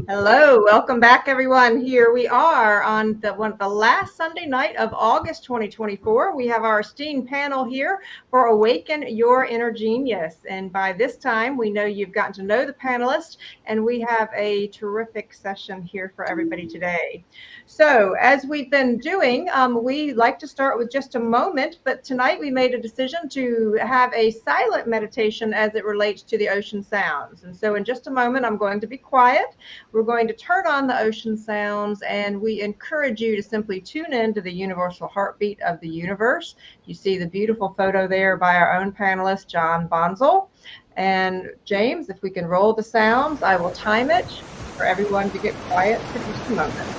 Hello, welcome back, everyone. Here we are on the last Sunday night of August 2024. We have our esteemed panel here for Awaken Your Inner Genius. And by this time, we know you've gotten to know the panelists, and we have a terrific session here for everybody today. So, as we've been doing, we like to start with just a moment, but tonight we made a decision to have a silent meditation as it relates to the ocean sounds. And so, in just a moment, I'm going to be quiet. We're going to turn on the ocean sounds, and we encourage you to simply tune in to the universal heartbeat of the universe. You see the beautiful photo there by our own panelist, John Bonzel. And James, if we can roll the sounds, I will time it for everyone to get quiet for just a moment.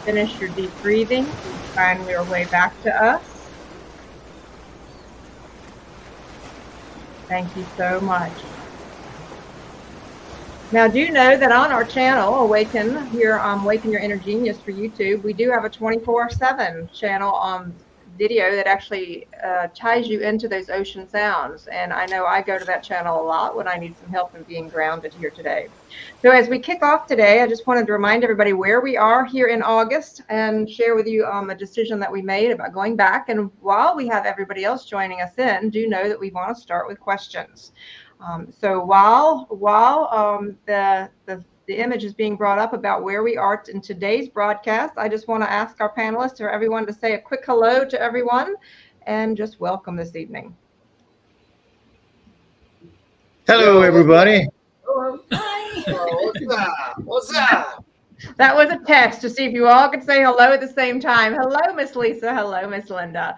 Finish your deep breathing. Find your way back to us. Thank you so much. Now, do know that on our channel, Awaken, here on Awaken Your Inner Genius for YouTube, we do have a 24/7 channel video that actually ties you into those ocean sounds. And I know I go to that channel a lot when I need some help in being grounded here today. So as we kick off today, I just wanted to remind everybody where we are here in August and share with you a decision that we made about going back. And while we have everybody else joining us in, do know that we want to start with questions. So while the image is being brought up about where we are in today's broadcast, I just want to ask our panelists or everyone to say a quick hello to everyone and just welcome this evening. Hello, everybody. Hi. What's up? That was a test to see if you all could say hello at the same time. Hello, Miss Lisa. Hello, Miss Linda.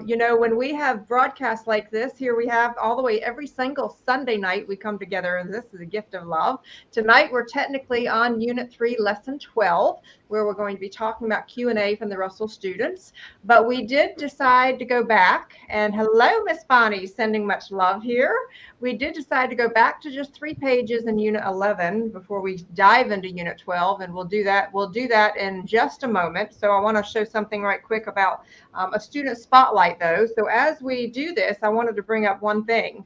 You know, when we have broadcasts like this, here we have all the way every single Sunday night we come together, and this is a gift of love. Tonight, we're technically on Unit 3, Lesson 12, where we're going to be talking about Q&A from the Russell students. But we did decide to go back, and hello, Miss Bonnie, sending much love here. We did decide to go back to just 3 pages in Unit 11 before we dive into Unit 12, and we'll do that in just a moment. So I want to show something right quick about a student spotlight, though. So as we do this, I wanted to bring up one thing.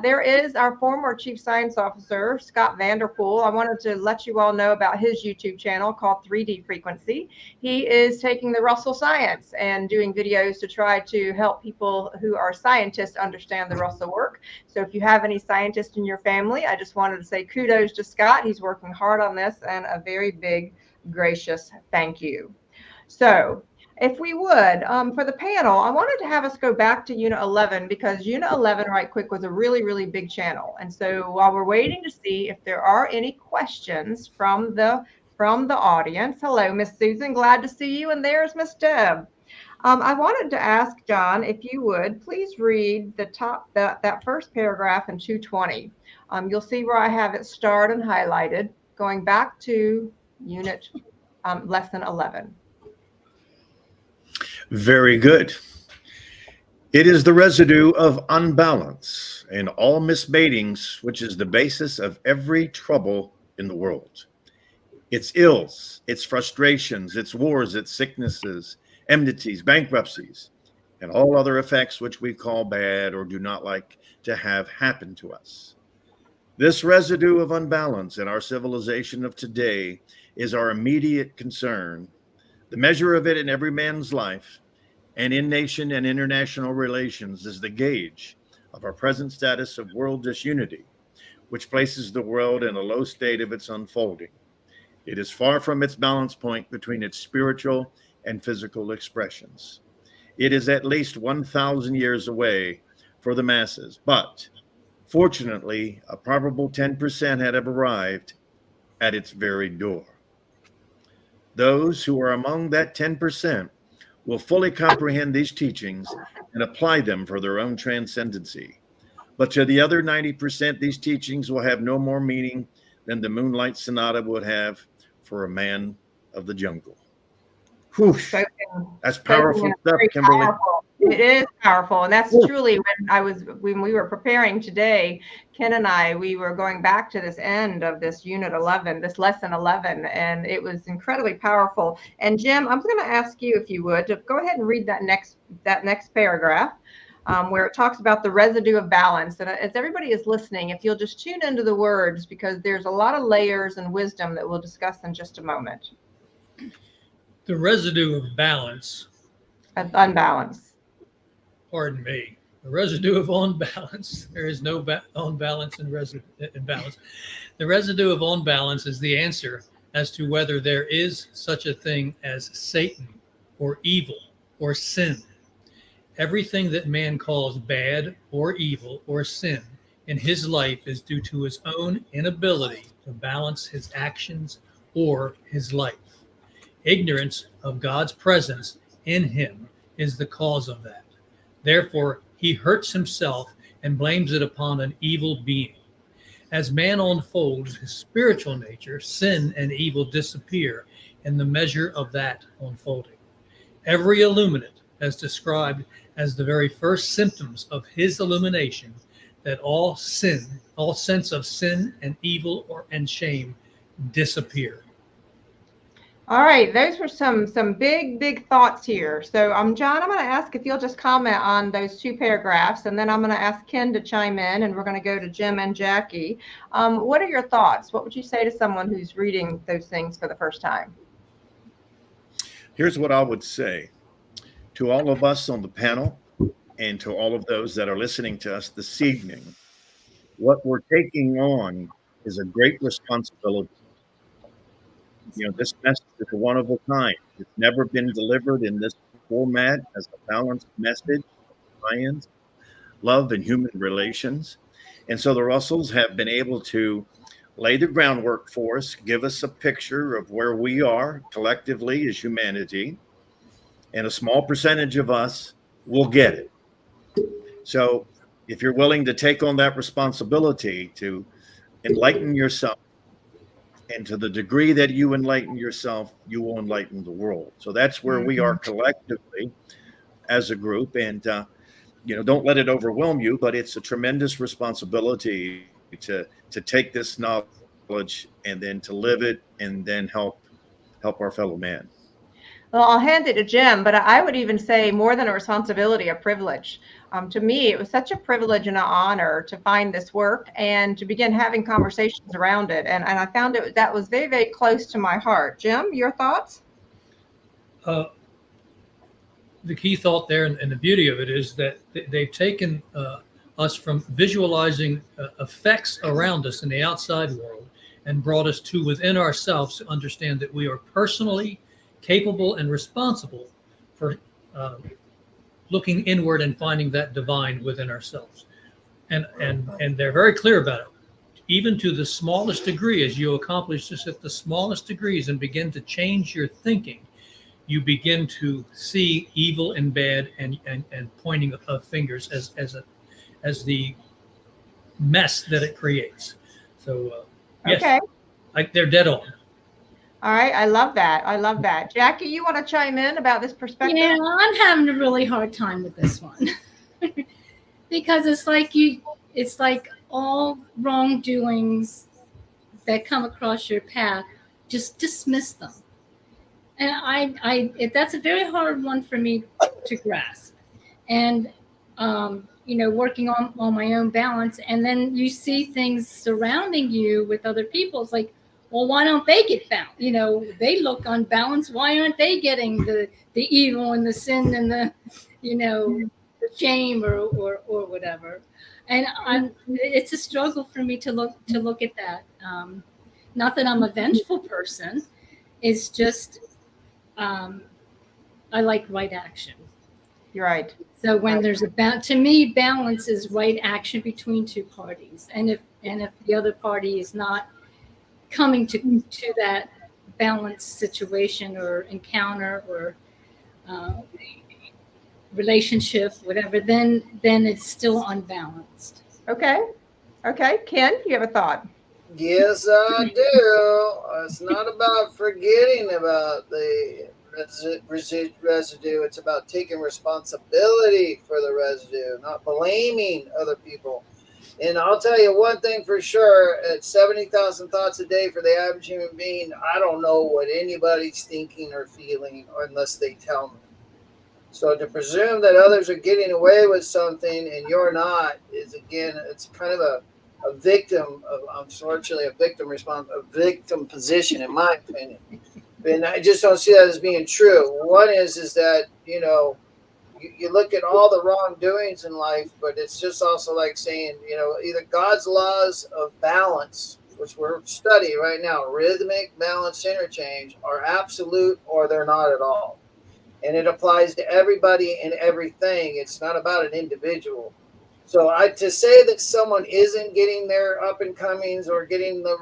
There is our former Chief Science Officer, Scott Vanderpool. I wanted to let you all know about his YouTube channel called 3D Frequency. He is taking the Russell science and doing videos to try to help people who are scientists understand the Russell work. So if you have any scientists in your family, I just wanted to say kudos to Scott. He's working hard on this, and a very big, gracious thank you. So if we would, for the panel, I wanted to have us go back to Unit 11 because Unit 11, right quick, was a really, really big channel. And so while we're waiting to see if there are any questions from the audience, hello, Miss Susan, glad to see you. And there's Miss Deb. I wanted to ask John, if you would, please read the top, that first paragraph in 220. You'll see where I have it starred and highlighted, going back to Unit Lesson 11. Very good. It is the residue of unbalance and all mismatings, which is the basis of every trouble in the world. Its ills, its frustrations, its wars, its sicknesses, enmities, bankruptcies, and all other effects which we call bad or do not like to have happen to us. This residue of unbalance in our civilization of today is our immediate concern. The measure of it in every man's life and in nation and international relations is the gauge of our present status of world disunity, which places the world in a low state of its unfolding. It is far from its balance point between its spiritual and physical expressions. It is at least 1,000 years away for the masses, but fortunately, a probable 10% had arrived at its very door. Those who are among that 10% will fully comprehend these teachings and apply them for their own transcendency. But to the other 90%, these teachings will have no more meaning than the Moonlight Sonata would have for a man of the jungle. Whoosh. That's powerful stuff, Kimberly. Powerful. It is powerful. And that's truly when we were preparing today, Ken and I, we were going back to this end of this unit 11, this lesson 11, and it was incredibly powerful. And Jim, I'm going to ask you, if you would, to go ahead and read that next paragraph. Where it talks about the residue of balance. And as everybody is listening, if you'll just tune into the words, because there's a lot of layers and wisdom that we'll discuss in just a moment. The residue of balance. Unbalance. Pardon me. The residue of unbalance. There is no unbalance in balance. The residue of unbalance is the answer as to whether there is such a thing as Satan or evil or sin. Everything that man calls bad or evil or sin in his life is due to his own inability to balance his actions or his life. Ignorance of God's presence in him is the cause of that. Therefore, he hurts himself and blames it upon an evil being. As man unfolds his spiritual nature, sin and evil disappear in the measure of that unfolding. Every illuminate has described as the very first symptoms of his illumination that all sense of sin and evil and shame disappear. All right, those were some big thoughts here. So John, I'm going to ask if you'll just comment on those two paragraphs, and then I'm going to ask Ken to chime in, and we're going to go to Jim and Jackie. What are your thoughts? What would you say to someone who's reading those things for the first time? Here's what I would say to all of us on the panel and to all of those that are listening to us this evening. What we're taking on is a great responsibility. This message is one of a kind. It's never been delivered in this format as a balanced message of science, love, and human relations. And so the Russells have been able to lay the groundwork for us, give us a picture of where we are collectively as humanity, and a small percentage of us will get it. So if you're willing to take on that responsibility to enlighten yourself, and to the degree that you enlighten yourself, you will enlighten the world. So that's where we are collectively as a group. And, don't let it overwhelm you, but it's a tremendous responsibility to take this knowledge and then to live it and then help our fellow man. Well, I'll hand it to Jim, but I would even say more than a responsibility, a privilege. To me, it was such a privilege and an honor to find this work and to begin having conversations around it. And I found that was very, very close to my heart. Jim, your thoughts? The key thought there and the beauty of it is that they've taken us from visualizing effects around us in the outside world and brought us to within ourselves to understand that we are personally capable and responsible for looking inward and finding that divine within ourselves. And they're very clear about it. Even to the smallest degree, as you accomplish this at the smallest degrees and begin to change your thinking, you begin to see evil and bad and pointing of fingers as the mess that it creates. So yes, okay. They're dead on. All right. I love that. Jackie, you want to chime in about this perspective? Yeah, I'm having a really hard time with this one because it's like all wrongdoings that come across your path, just dismiss them. And that's a very hard one for me to grasp. And, working on my own balance. And then you see things surrounding you with other people. It's like, well, why don't they get balanced? They look unbalanced. Why aren't they getting the evil and the sin and the shame or whatever? And it's a struggle for me to look at that. Not that I'm a vengeful person. It's just I like right action. You're right. So when there's to me, balance is right action between two parties, and if the other party is not coming to that balanced situation or encounter or relationship, whatever, then it's still unbalanced. Okay. Ken, you have a thought? Yes, I do. It's not about forgetting about the residue. It's about taking responsibility for the residue, not blaming other people. And I'll tell you one thing for sure, at 70,000 thoughts a day for the average human being, I don't know what anybody's thinking or feeling unless they tell me. So to presume that others are getting away with something and you're not is, again, it's kind of a victim of, unfortunately, a victim position, in my opinion. And I just don't see that as being true. One is that, you look at all the wrongdoings in life, but it's just also like saying, either God's laws of balance, which we're studying right now, rhythmic balance interchange, are absolute or they're not at all. And it applies to everybody and everything. It's not about an individual. So to say that someone isn't getting their up and comings or getting the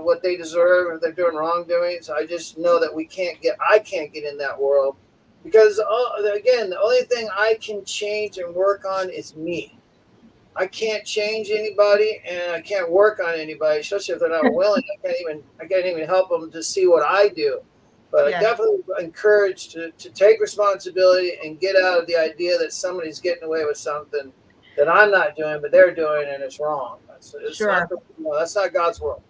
what they deserve or they're doing wrongdoings, I just know that I can't get in that world, because again, the only thing I can change and work on is me. I can't change anybody and I can't work on anybody, especially if they're not willing. I can't even help them to see what I do. But I definitely encourage to take responsibility and get out of the idea that somebody's getting away with something that I'm not doing, but they're doing, and it's wrong. Sure. That's not God's world.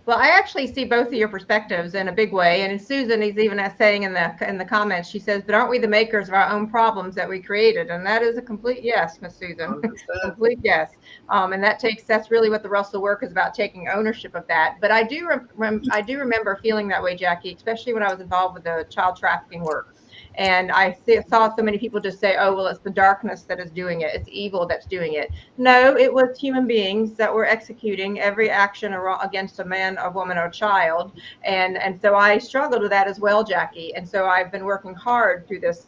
Well, I actually see both of your perspectives in a big way. And Susan is even saying in the comments, she says, but aren't we the makers of our own problems that we created? And that is a complete yes, Miss Susan. Complete yes. And that's really what the Russell work is about, taking ownership of that. But I do remember feeling that way, Jackie, especially when I was involved with the child trafficking work. And I saw so many people just say, oh, well, it's the darkness that is doing it. It's evil that's doing it. No, it was human beings that were executing every action against a man, a woman, or a child. And so I struggled with that as well, Jackie. And so I've been working hard through this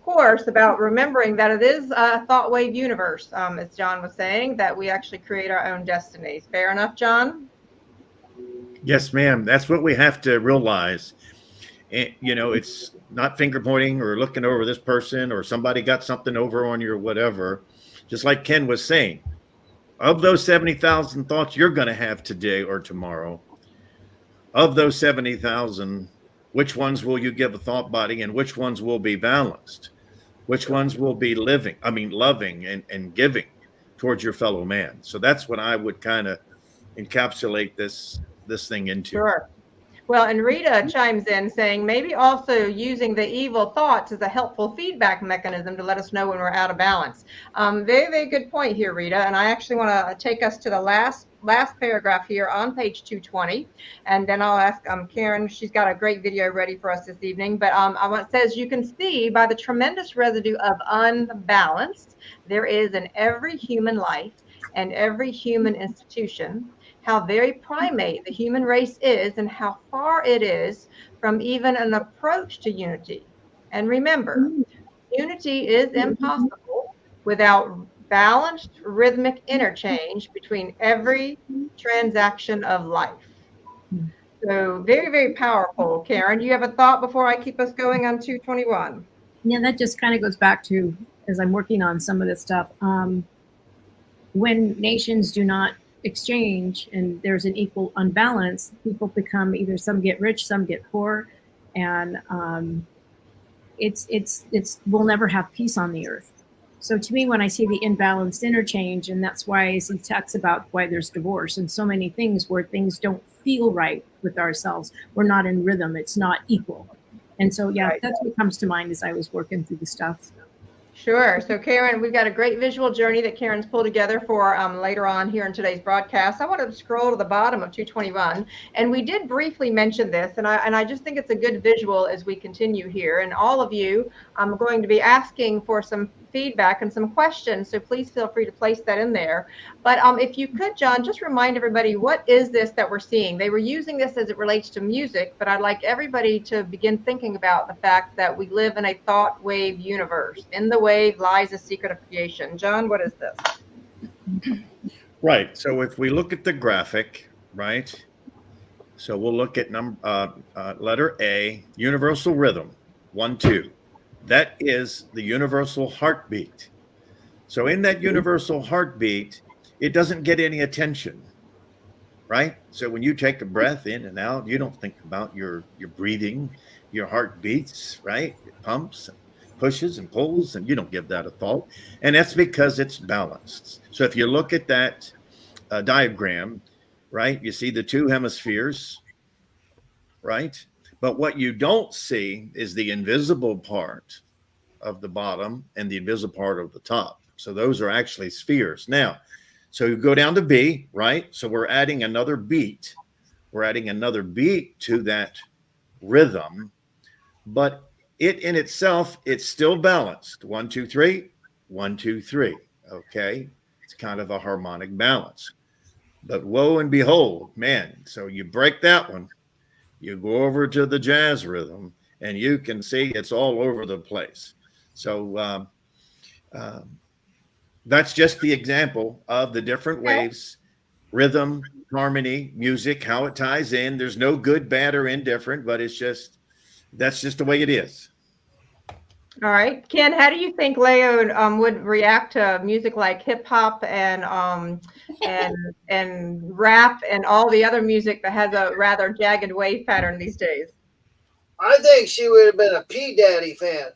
course about remembering that it is a thought wave universe, as John was saying, that we actually create our own destinies. Fair enough, John? Yes, ma'am. That's what we have to realize. And, it's not finger pointing or looking over this person or somebody got something over on you or whatever. Just like Ken was saying, of those 70,000 thoughts you're going to have today or tomorrow, of those 70,000, which ones will you give a thought body and which ones will be balanced? Which ones will be loving and giving towards your fellow man? So that's what I would kind of encapsulate this thing into. Sure. Well, and Rita chimes in saying maybe also using the evil thoughts as a helpful feedback mechanism to let us know when we're out of balance. Very, very good point here, Rita. And I actually want to take us to the last paragraph here on page 220. And then I'll ask Karen, she's got a great video ready for us this evening. But it says, you can see by the tremendous residue of unbalanced there is in every human life and every human institution, how very primate the human race is and how far it is from even an approach to unity. And remember, unity is impossible without balanced rhythmic interchange between every transaction of life. So very, very powerful. Karen, do you have a thought before I keep us going on 221? Yeah, that just kind of goes back to, as I'm working on some of this stuff, when nations do not exchange and there's an equal unbalance, people become either some get rich, some get poor, and we'll never have peace on the earth. So to me, when I see the imbalanced interchange, and that's why he talks about why there's divorce and so many things where things don't feel right with ourselves, we're not in rhythm, it's not equal. And so that's what comes to mind as I was working through the stuff. Sure. So Karen, we've got a great visual journey that Karen's pulled together for later on here in today's broadcast. I wanted to scroll to the bottom of 221, and we did briefly mention this, and I just think it's a good visual as we continue here. And all of you, I'm going to be asking for some feedback and some questions. So please feel free to place that in there. But if you could, John, just remind everybody, what is this that we're seeing? They were using this as it relates to music, but I'd like everybody to begin thinking about the fact that we live in a thought wave universe. In the wave lies the secret of creation. John, what is this? Right. So if we look at the graphic, right? So we'll look at letter A, universal rhythm, 1, 2. That is the universal heartbeat. So in that universal heartbeat, it doesn't get any attention, right? So when you take a breath in and out, you don't think about your breathing, your heart beats, right? It pumps, pushes and pulls, and you don't give that a thought. And that's because it's balanced. So if you look at that diagram, right, you see the two hemispheres, right? But what you don't see is the invisible part of the bottom and the invisible part of the top. So those are actually spheres. Now, so you go down to B, right? So we're adding another beat. We're adding another beat to that rhythm, but it in itself, it's still balanced. 1, 2, 3, 1, 2, 3. Okay. It's kind of a harmonic balance. But woe and behold, man, so you break that one, you go over to the jazz rhythm, and you can see it's all over the place. So that's just the example of the different waves, rhythm, harmony, music, how it ties in. There's no good, bad, or indifferent, but it's just, that's just the way it is. All right, Ken, how do you think Leo would react to music like hip hop and rap and all the other music that has a rather jagged wave pattern these days? I think she would have been a P. Daddy fan.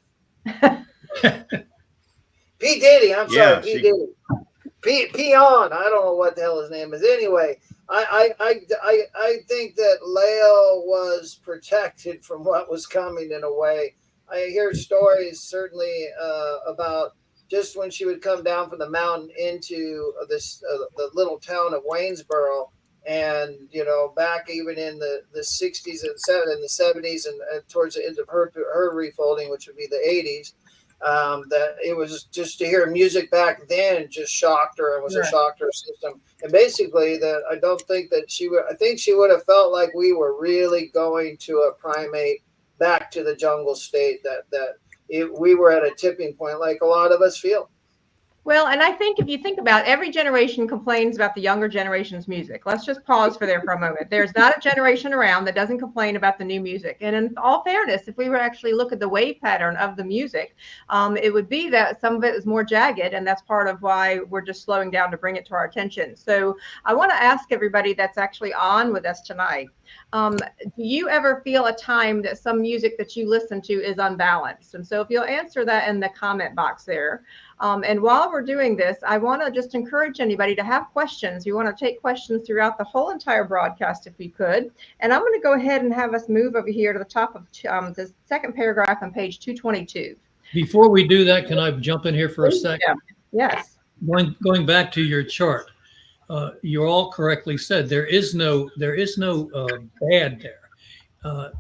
P. Diddy, I'm sorry, Yeah, P. Diddy. Peon, I don't know what the hell his name is. Anyway, I think that Leo was protected from what was coming in a way. I hear stories certainly about just when she would come down from the mountain into this the little town of Waynesboro, and you know, back even in the 60s and 70s and towards the end of her refolding, which would be the 80s, that it was just to hear music back then just shocked her and was a shock to her system. And basically, that I don't think that she would. I think she would have felt like we were really going to a primate, back to the jungle state, we were at a tipping point, like a lot of us feel. Well, and I think if you think about it, every generation complains about the younger generation's music. Let's just pause for a moment. There's not a generation around that doesn't complain about the new music. And in all fairness, if we were actually look at the wave pattern of the music, it would be that some of it is more jagged, and that's part of why we're just slowing down to bring it to our attention. So I want to ask everybody that's actually on with us tonight, do you ever feel a time that some music that you listen to is unbalanced? And so if you'll answer that in the comment box there. And while we're doing this, I want to just encourage anybody to have questions. We want to take questions throughout the whole entire broadcast if we could. And I'm going to go ahead and have us move over here to the top of the second paragraph on page 222. Before we do that, can I jump in here for a second? Yeah. Yes. Going back to your chart, you all correctly said there is no bad there.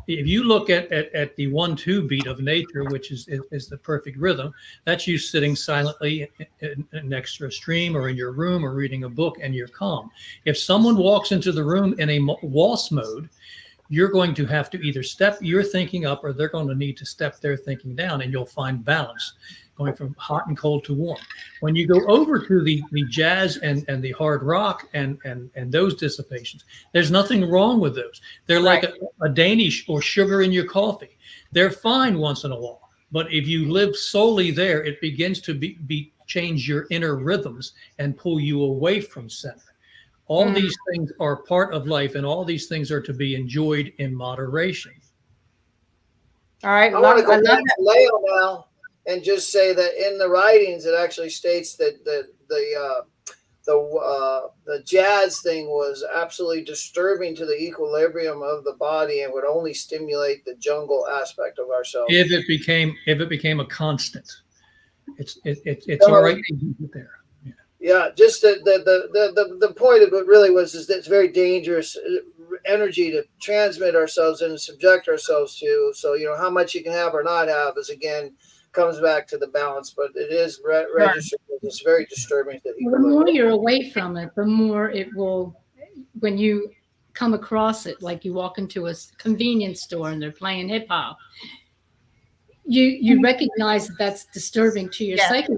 If you look at the 1-2 beat of nature, which is the perfect rhythm, that's you sitting silently next to a stream or in your room or reading a book, and you're calm. If someone walks into the room in a waltz mode, you're going to have to either step your thinking up, or they're going to need to step their thinking down, and you'll find balance, going from hot and cold to warm. When you go over to the jazz and the hard rock and those dissipations, there's nothing wrong with those. They're like a Danish or sugar in your coffee. They're fine once in a while. But if you live solely there, it begins to change your inner rhythms and pull you away from center. All these things are part of life, and all these things are to be enjoyed in moderation. All right. I want to go back to Leo now and just say that in the writings, it actually states that the jazz thing was absolutely disturbing to the equilibrium of the body and would only stimulate the jungle aspect of ourselves. If it became a constant, it's all right to keep it there. Yeah, just the point of it really was is that it's very dangerous energy to transmit ourselves and subject ourselves to. So, you know, how much you can have or not have is, again, comes back to the balance, but it is registered. It's very disturbing. That the more you're away from it, the more it will, when you come across it, like you walk into a convenience store and they're playing hip hop, you recognize that that's disturbing to your psyche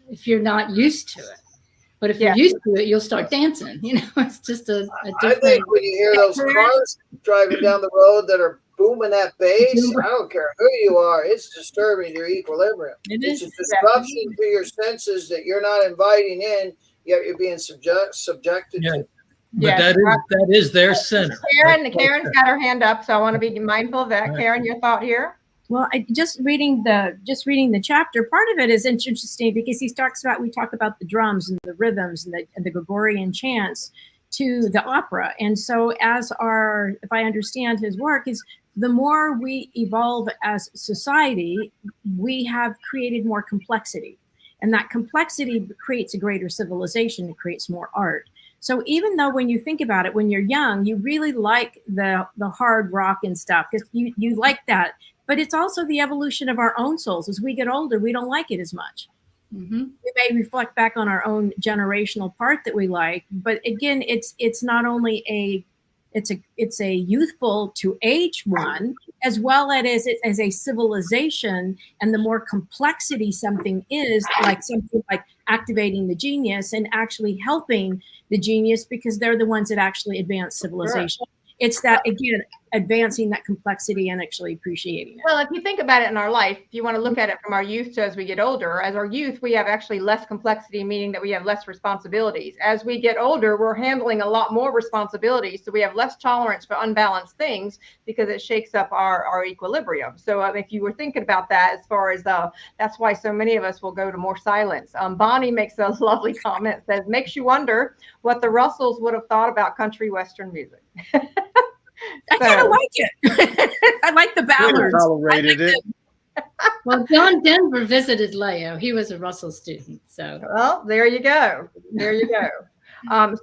if you're not used to it. But if you're used to it, you'll start dancing. You know, it's just a different. I think when you hear those cars driving down the road that are booming that bass, I don't care who you are, it's disturbing your equilibrium. It's a disruption to your senses that you're not inviting in, yet you're being subjected to. But that is their center. Karen's got her hand up, so I want to be mindful of that. Karen, your thought here? Well, just reading the chapter, part of it is interesting because we talk about the drums and the rhythms and the Gregorian chants to the opera. And so if I understand his work, is the more we evolve as society, we have created more complexity. And that complexity creates a greater civilization. It creates more art. So even though when you think about it, when you're young, you really like the hard rock and stuff because you like that. But it's also the evolution of our own souls. As we get older, we don't like it as much. Mm-hmm. We may reflect back on our own generational part that we like, but again, it's not only it's a youthful to age one, as well as it as a civilization. And the more complexity something is, like something like activating the genius and actually helping the genius, because they're the ones that actually advance civilization. Sure. It's that, again, advancing that complexity and actually appreciating it. Well, if you think about it in our life, if you want to look at it from our youth to as we get older, as our youth, we have actually less complexity, meaning that we have less responsibilities. As we get older, we're handling a lot more responsibilities. So we have less tolerance for unbalanced things because it shakes up our equilibrium. So if you were thinking about that, as far as that's why so many of us will go to more silence. Bonnie makes a lovely comment, says, makes you wonder what the Russells would have thought about country Western music. I kind of like it. I like the balance. Tolerated it. Well, John Denver visited Leo. He was a Russell student. So, well, there you go. There you go.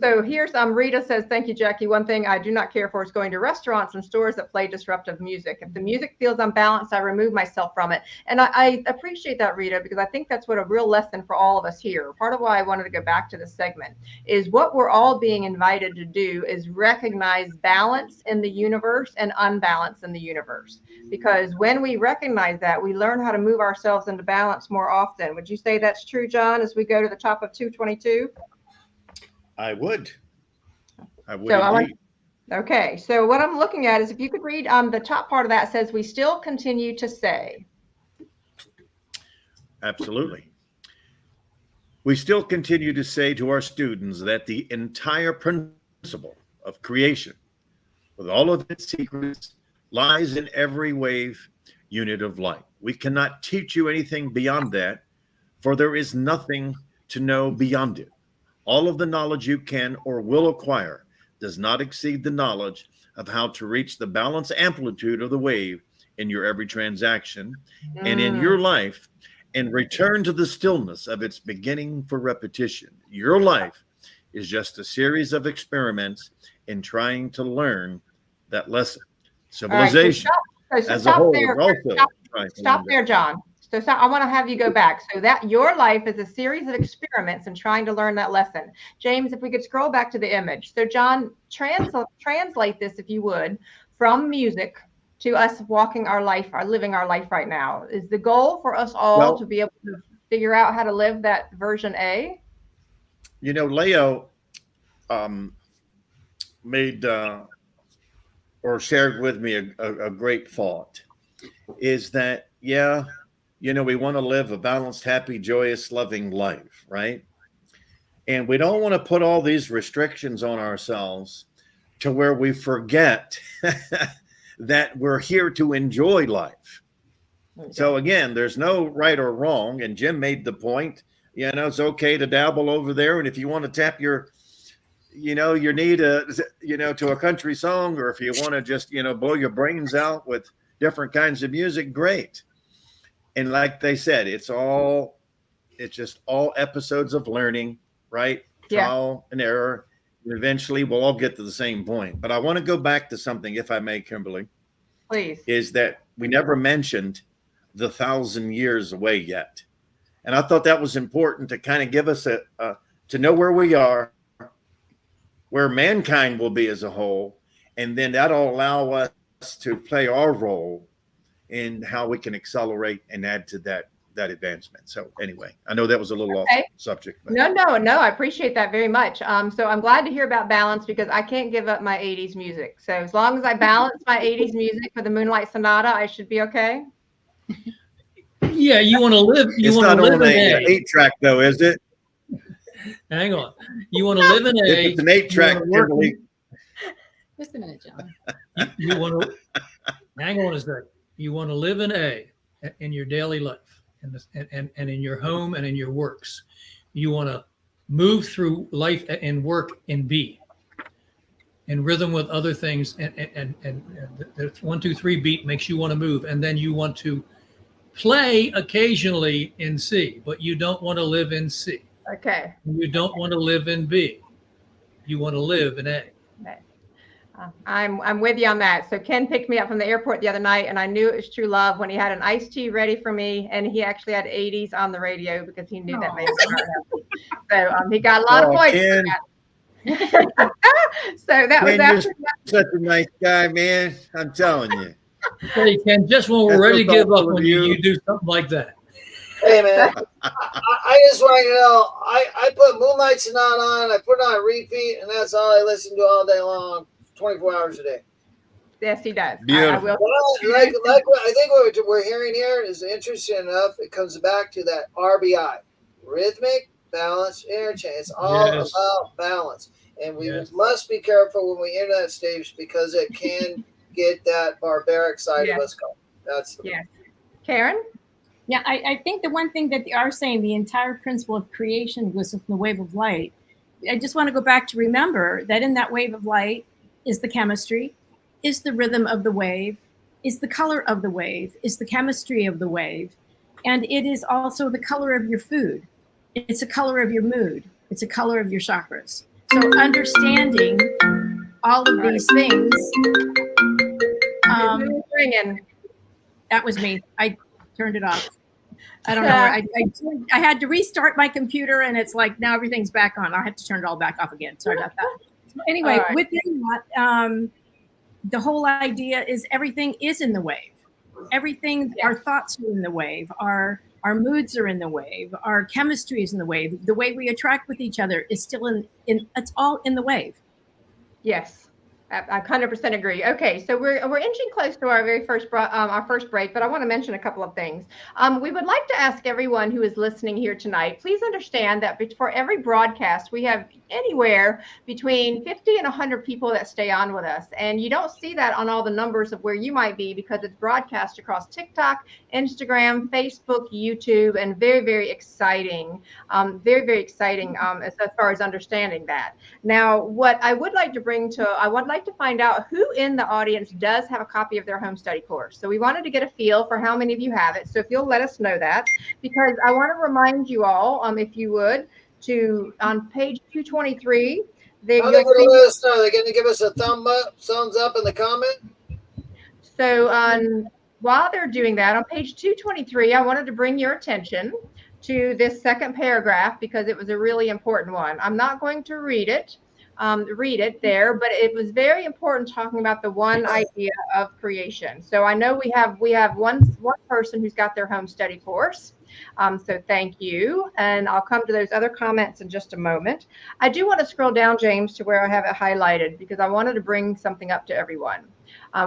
So here's Rita says, thank you, Jackie. One thing I do not care for is going to restaurants and stores that play disruptive music. If the music feels unbalanced, I remove myself from it. And I appreciate that, Rita, because I think that's what a real lesson for all of us here. Part of why I wanted to go back to this segment is what we're all being invited to do is recognize balance in the universe and unbalance in the universe. Because when we recognize that, we learn how to move ourselves into balance more often. Would you say that's true, John, as we go to the top of 222? I would. So okay. So what I'm looking at is if you could read the top part of that says, we still continue to say. Absolutely. We still continue to say to our students that the entire principle of creation, with all of its secrets, lies in every wave unit of light. We cannot teach you anything beyond that, for there is nothing to know beyond it. All of the knowledge you can or will acquire does not exceed the knowledge of how to reach the balance amplitude of the wave in your every transaction and in your life, and return to the stillness of its beginning for repetition. Your life is just a series of experiments in trying to learn that lesson. Civilization as a whole is also stop there, John. So I want to have you go back. So that your life is a series of experiments in trying to learn that lesson. James, if we could scroll back to the image. So John, translate this, if you would, from music to us walking our life, living our life right now. Is the goal for us all to be able to figure out how to live that version A? You know, Leo made or shared with me a great thought, is that, you know, we want to live a balanced, happy, joyous, loving life, right? And we don't want to put all these restrictions on ourselves to where we forget that we're here to enjoy life. Okay. So again, there's no right or wrong. And Jim made the point, you know, it's okay to dabble over there. And if you want to tap your knee to a country song, or if you want to just, blow your brains out with different kinds of music, great. And like they said, it's just all episodes of learning, right? Yeah. Trial and error. And eventually we'll all get to the same point. But I want to go back to something, if I may, Kimberly. Please. Is that we never mentioned the 1,000 years away yet. And I thought that was important to kind of give us to know where we are, where mankind will be as a whole, and then that'll allow us to play our role in how we can accelerate and add to that advancement. So anyway, I know that was a little off subject. But. No, I appreciate that very much. So I'm glad to hear about balance, because I can't give up my 80s music. So as long as I balance my 80s music for the Moonlight Sonata, I should be okay. Yeah, you want to live. You want to live in an 8-track though, is it? Hang on. You want to live in A. It's an 8-track, Kimberly. Just a minute, John. You want to hang on a second. You want to live in A in your daily life, and in your home and in your works. You want to move through life and work in B, in rhythm with other things, and the 1, 2, 3 beat makes you want to move, and then you want to play occasionally in C, but you don't want to live in C. Okay. You don't want to live in B. You want to live in A. Okay. I'm with you on that. So Ken picked me up from the airport the other night, and I knew it was true love when he had an iced tea ready for me, and he actually had 80s on the radio because he knew that man was happy. So he got a lot of points for that. So that was after such a nice guy, man. I'm telling you. Hey, Ken, just when we're ready to give up on you, you do something like that. Hey, man, I just want you to know, I put Moonlight Sonata on, I put it on repeat, and that's all I listen to all day long, 24 hours a day. Yes, he does. Beautiful. I will. Well, like what I think what we're hearing here is interesting enough. It comes back to that RBI, rhythmic, balance, interchange. It's all about balance. And we must be careful when we enter that stage, because it can get that barbaric side of us going. That's the Karen? Yeah, I think the one thing that they are saying, the entire principle of creation was from the wave of light. I just want to go back to remember that in that wave of light is the chemistry, is the rhythm of the wave, is the color of the wave, is the chemistry of the wave, and it is also the color of your food. It's a color of your mood. It's a color of your chakras. So understanding all of these things. That was me. I turned it off. I don't know. I had to restart my computer, and it's like now everything's back on. I have to turn it all back off again. Sorry about that. So anyway, within that, the whole idea is everything is in the wave. Everything, our thoughts are in the wave. Our moods are in the wave. Our chemistry is in the wave. The way we interact with each other is still in it's all in the wave. Yes. I 100% agree. Okay, so we're inching close to our very first break, but I want to mention a couple of things. We would like to ask everyone who is listening here tonight, please understand that for every broadcast, we have anywhere between 50 and 100 people that stay on with us. And you don't see that on all the numbers of where you might be, because it's broadcast across TikTok, Instagram, Facebook, YouTube, and very, very exciting. Very, very exciting as far as understanding that. Now, what I would like to I would like to find out who in the audience does have a copy of their home study course. So we wanted to get a feel for how many of you have it. So if you'll let us know that, because I want to remind you all, if you would, to on page 223. How are they going to let us know? Are they going to give us a thumbs up in the comment? So while they're doing that, on page 223, I wanted to bring your attention to this second paragraph, because it was a really important one. I'm not going to read it there, but it was very important talking about the one idea of creation. So I know we have one person who's got their home study course. So thank you. And I'll come to those other comments in just a moment. I do want to scroll down, James, to where I have it highlighted, because I wanted to bring something up to everyone.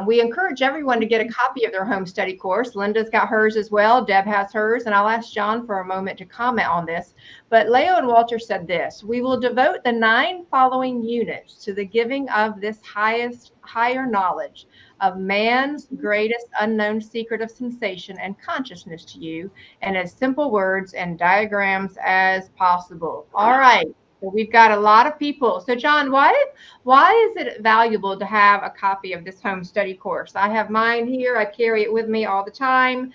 We encourage everyone to get a copy of their home study course. Linda's got hers as well. Deb has hers. And I'll ask John for a moment to comment on this. But Leo and Walter said this: we will devote the 9 following units to the giving of this higher knowledge of man's greatest unknown secret of sensation and consciousness to you, and as simple words and diagrams as possible. All right. So we've got a lot of people. So John, why is it valuable to have a copy of this home study course? I have mine here. I carry it with me all the time.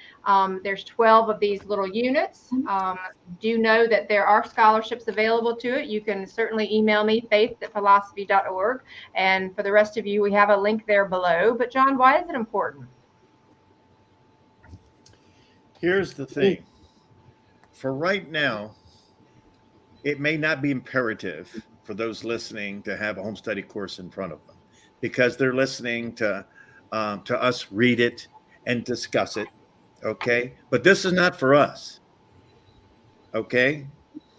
There's 12 of these little units. Do know that there are scholarships available to it. You can certainly email me, faith@philosophy.org. And for the rest of you, we have a link there below. But John, why is it important? Here's the thing. For right now, it may not be imperative for those listening to have a home study course in front of them because they're listening to us read it and discuss it. Okay. But this is not for us. Okay.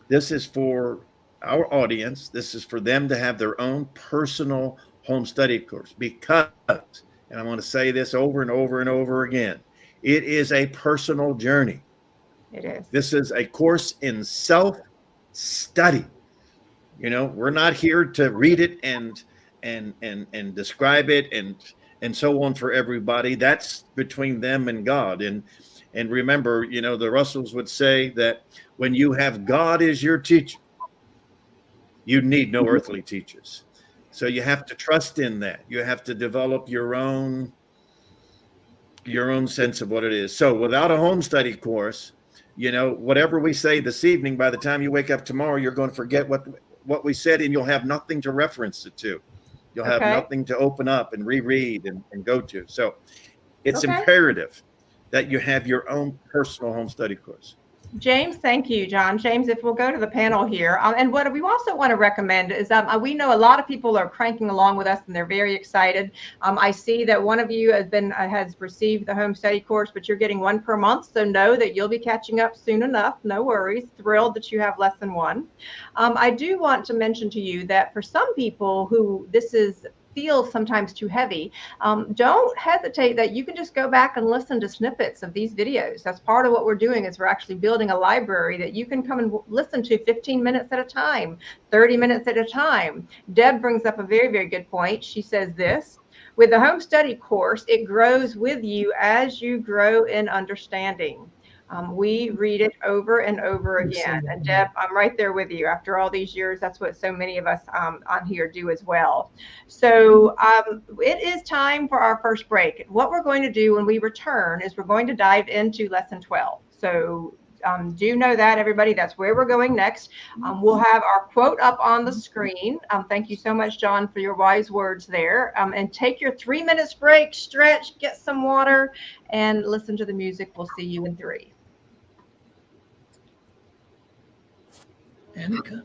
This is for our audience. This is for them to have their own personal home study course because, and I want to say this over and over and over again, it is a personal journey. It is. This is a course in self study. You know, we're not here to read it and describe it and so on for everybody. That's between them and God. And remember, you know, the Russells would say that when you have God as your teacher, you need no earthly teachers. So you have to trust in that. You have to develop your own sense of what it is. So without a home study course, you know, whatever we say this evening, by the time you wake up tomorrow, you're going to forget what we said, and you'll have nothing to reference it to. You'll have nothing to open up and reread and go to. So it's imperative that you have your own personal home study course. James, thank you, John. James, if we'll go to the panel here. And what we also want to recommend is we know a lot of people are cranking along with us and they're very excited. I see that one of you has received the home study course, but you're getting one per month. So know that you'll be catching up soon enough. No worries. Thrilled that you have less than one. I do want to mention to you that for some people who feels sometimes too heavy, don't hesitate that you can just go back and listen to snippets of these videos. That's part of what we're doing is we're actually building a library that you can come and listen to 15 minutes at a time, 30 minutes at a time. Deb brings up a very, very good point. She says this, with the home study course, it grows with you as you grow in understanding. We read it over and over again. And Deb, I'm right there with you. After all these years, that's what so many of us on here do as well. So it is time for our first break. What we're going to do when we return is we're going to dive into lesson 12. So do know that, everybody. That's where we're going next. We'll have our quote up on the screen. Thank you so much, John, for your wise words there. And take your 3 minutes break, stretch, get some water, and listen to the music. We'll see you in 3. Anika.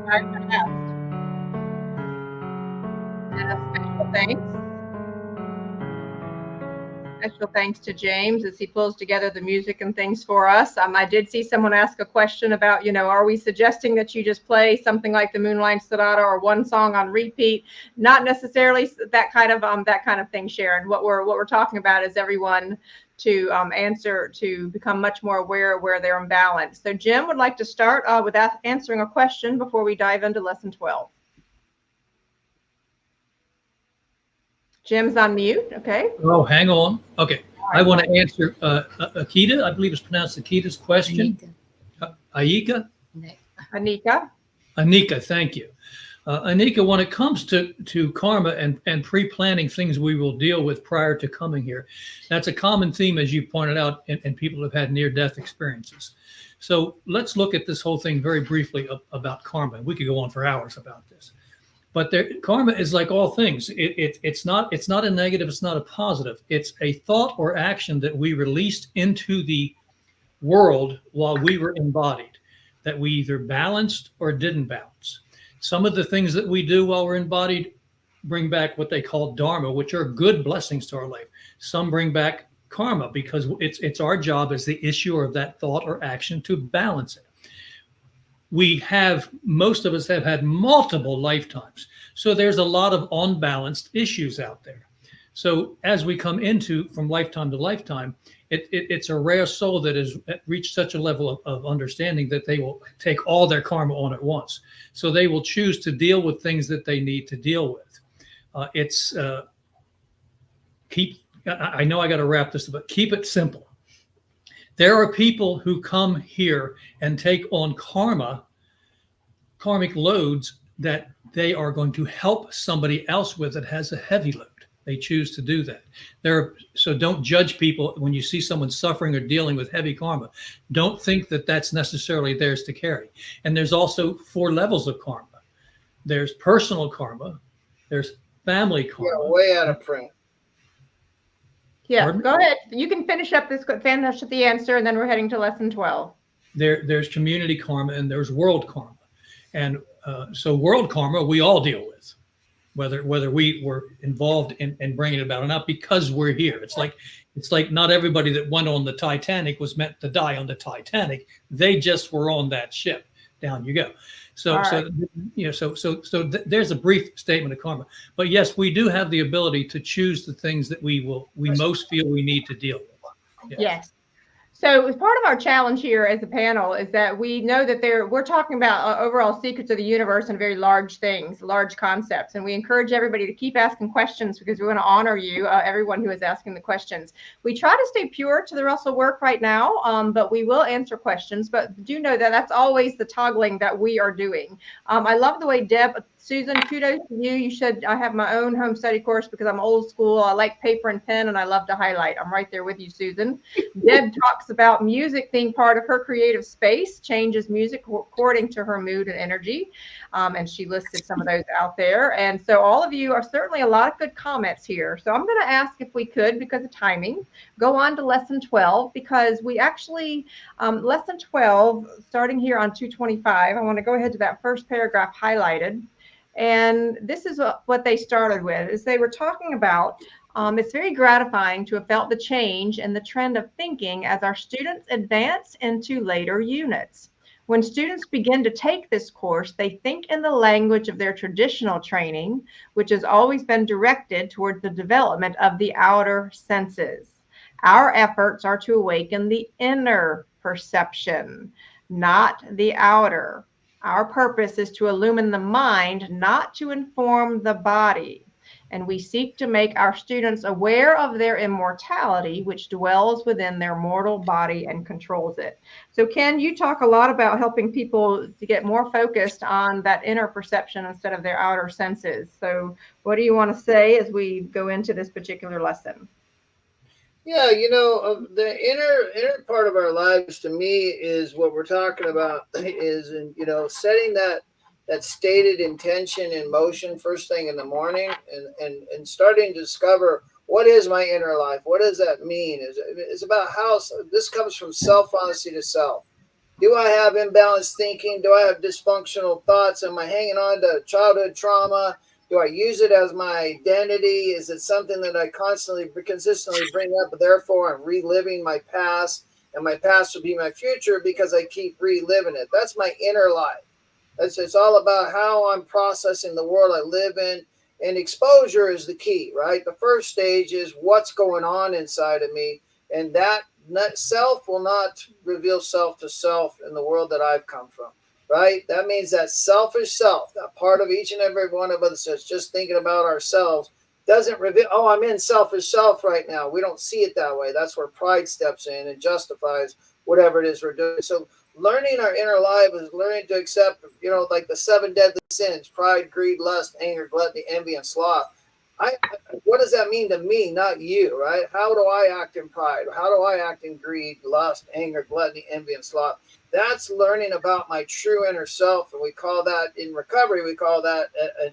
I asked. And a special thanks. Special thanks to James as he pulls together the music and things for us. I did see someone ask a question about, are we suggesting that you just play something like the Moonlight Sonata or one song on repeat? Not necessarily that kind of thing, Sharon. What we're talking about is everyone to answer, to become much more aware of where they're imbalanced. So Jim would like to start with answering a question before we dive into lesson 12. Jim's on mute. Okay. Oh, hang on. Okay. I want to answer Akita, I believe it's pronounced Akita's question. Aika? Anika, thank you. Anika, when it comes to karma and pre-planning things we will deal with prior to coming here, that's a common theme, as you pointed out, and people have had near-death experiences. So let's look at this whole thing very briefly about karma. We could go on for hours about this. But karma is like all things. It's not a negative. It's not a positive. It's a thought or action that we released into the world while we were embodied, that we either balanced or didn't balance. Some of the things that we do while we're embodied bring back what they call dharma, which are good blessings to our life. Some bring back karma because it's our job as the issuer of that thought or action to balance it. Most of us have had multiple lifetimes. So there's a lot of unbalanced issues out there. So as we come from lifetime to lifetime, it's a rare soul that has reached such a level of understanding that they will take all their karma on at once. So they will choose to deal with things that they need to deal with. I know I got to wrap this, but keep it simple. There are people who come here and take on karmic loads that they are going to help somebody else with that has a heavy load. They choose to do that. So don't judge people when you see someone suffering or dealing with heavy karma. Don't think that that's necessarily theirs to carry. And there's also 4 levels of karma. There's personal karma. There's family karma. Yeah, way out of print. Yeah, go ahead. You can finish up the answer, and then we're heading to lesson 12. There's community karma and there's world karma. And so world karma, we all deal with, whether we were involved in bringing it about or not, because we're here. It's like not everybody that went on the Titanic was meant to die on the Titanic. They just were on that ship. Down you go. So there's a brief statement of karma. But yes, we do have the ability to choose the things that we most feel we need to deal with. Yes. So as part of our challenge here as a panel is that we know that we're talking about overall secrets of the universe and very large things, large concepts. And we encourage everybody to keep asking questions because we want to honor you, everyone who is asking the questions. We try to stay pure to the Russell work right now, but we will answer questions. But do know that that's always the toggling that we are doing. I love the way Susan, kudos to you. I have my own home study course because I'm old school. I like paper and pen and I love to highlight. I'm right there with you, Susan. Deb talks about music being part of her creative space, changes music according to her mood and energy. And she listed some of those out there. And so all of you are certainly a lot of good comments here. So I'm going to ask if we could, because of timing, go on to lesson 12, because we actually, lesson 12, starting here on 225, I want to go ahead to that first paragraph highlighted. And this is what they started with, is they were talking about, it's very gratifying to have felt the change in the trend of thinking as our students advance into later units. When students begin to take this course, they think in the language of their traditional training, which has always been directed toward the development of the outer senses. Our efforts are to awaken the inner perception, not the outer. Our purpose is to illumine the mind, not to inform the body. And we seek to make our students aware of their immortality, which dwells within their mortal body and controls it. So Ken, you talk a lot about helping people to get more focused on that inner perception instead of their outer senses. So what do you want to say as we go into this particular lesson? Yeah, the inner part of our lives to me is what we're talking about is, setting that stated intention in motion first thing in the morning and starting to discover what is my inner life? What does that mean? It's about how this comes from self-honesty to self. Do I have imbalanced thinking? Do I have dysfunctional thoughts? Am I hanging on to childhood trauma? Do I use it as my identity? Is it something that I consistently bring up? Therefore, I'm reliving my past, and my past will be my future because I keep reliving it. That's my inner life. It's all about how I'm processing the world I live in. And exposure is the key, right? The first stage is what's going on inside of me. And that self will not reveal self to self in the world that I've come from, right? That means that selfish self, that part of each and every one of us that's just thinking about ourselves, doesn't reveal, oh, I'm in selfish self right now. We don't see it that way. That's where pride steps in and justifies whatever it is we're doing. So learning our inner life is learning to accept, like the 7 deadly sins: pride, greed, lust, anger, gluttony, envy, and sloth. What does that mean to me, not you, right? How do I act in pride? How do I act in greed, lust, anger, gluttony, envy, and sloth? That's learning about my true inner self. And we call that, in recovery, we call that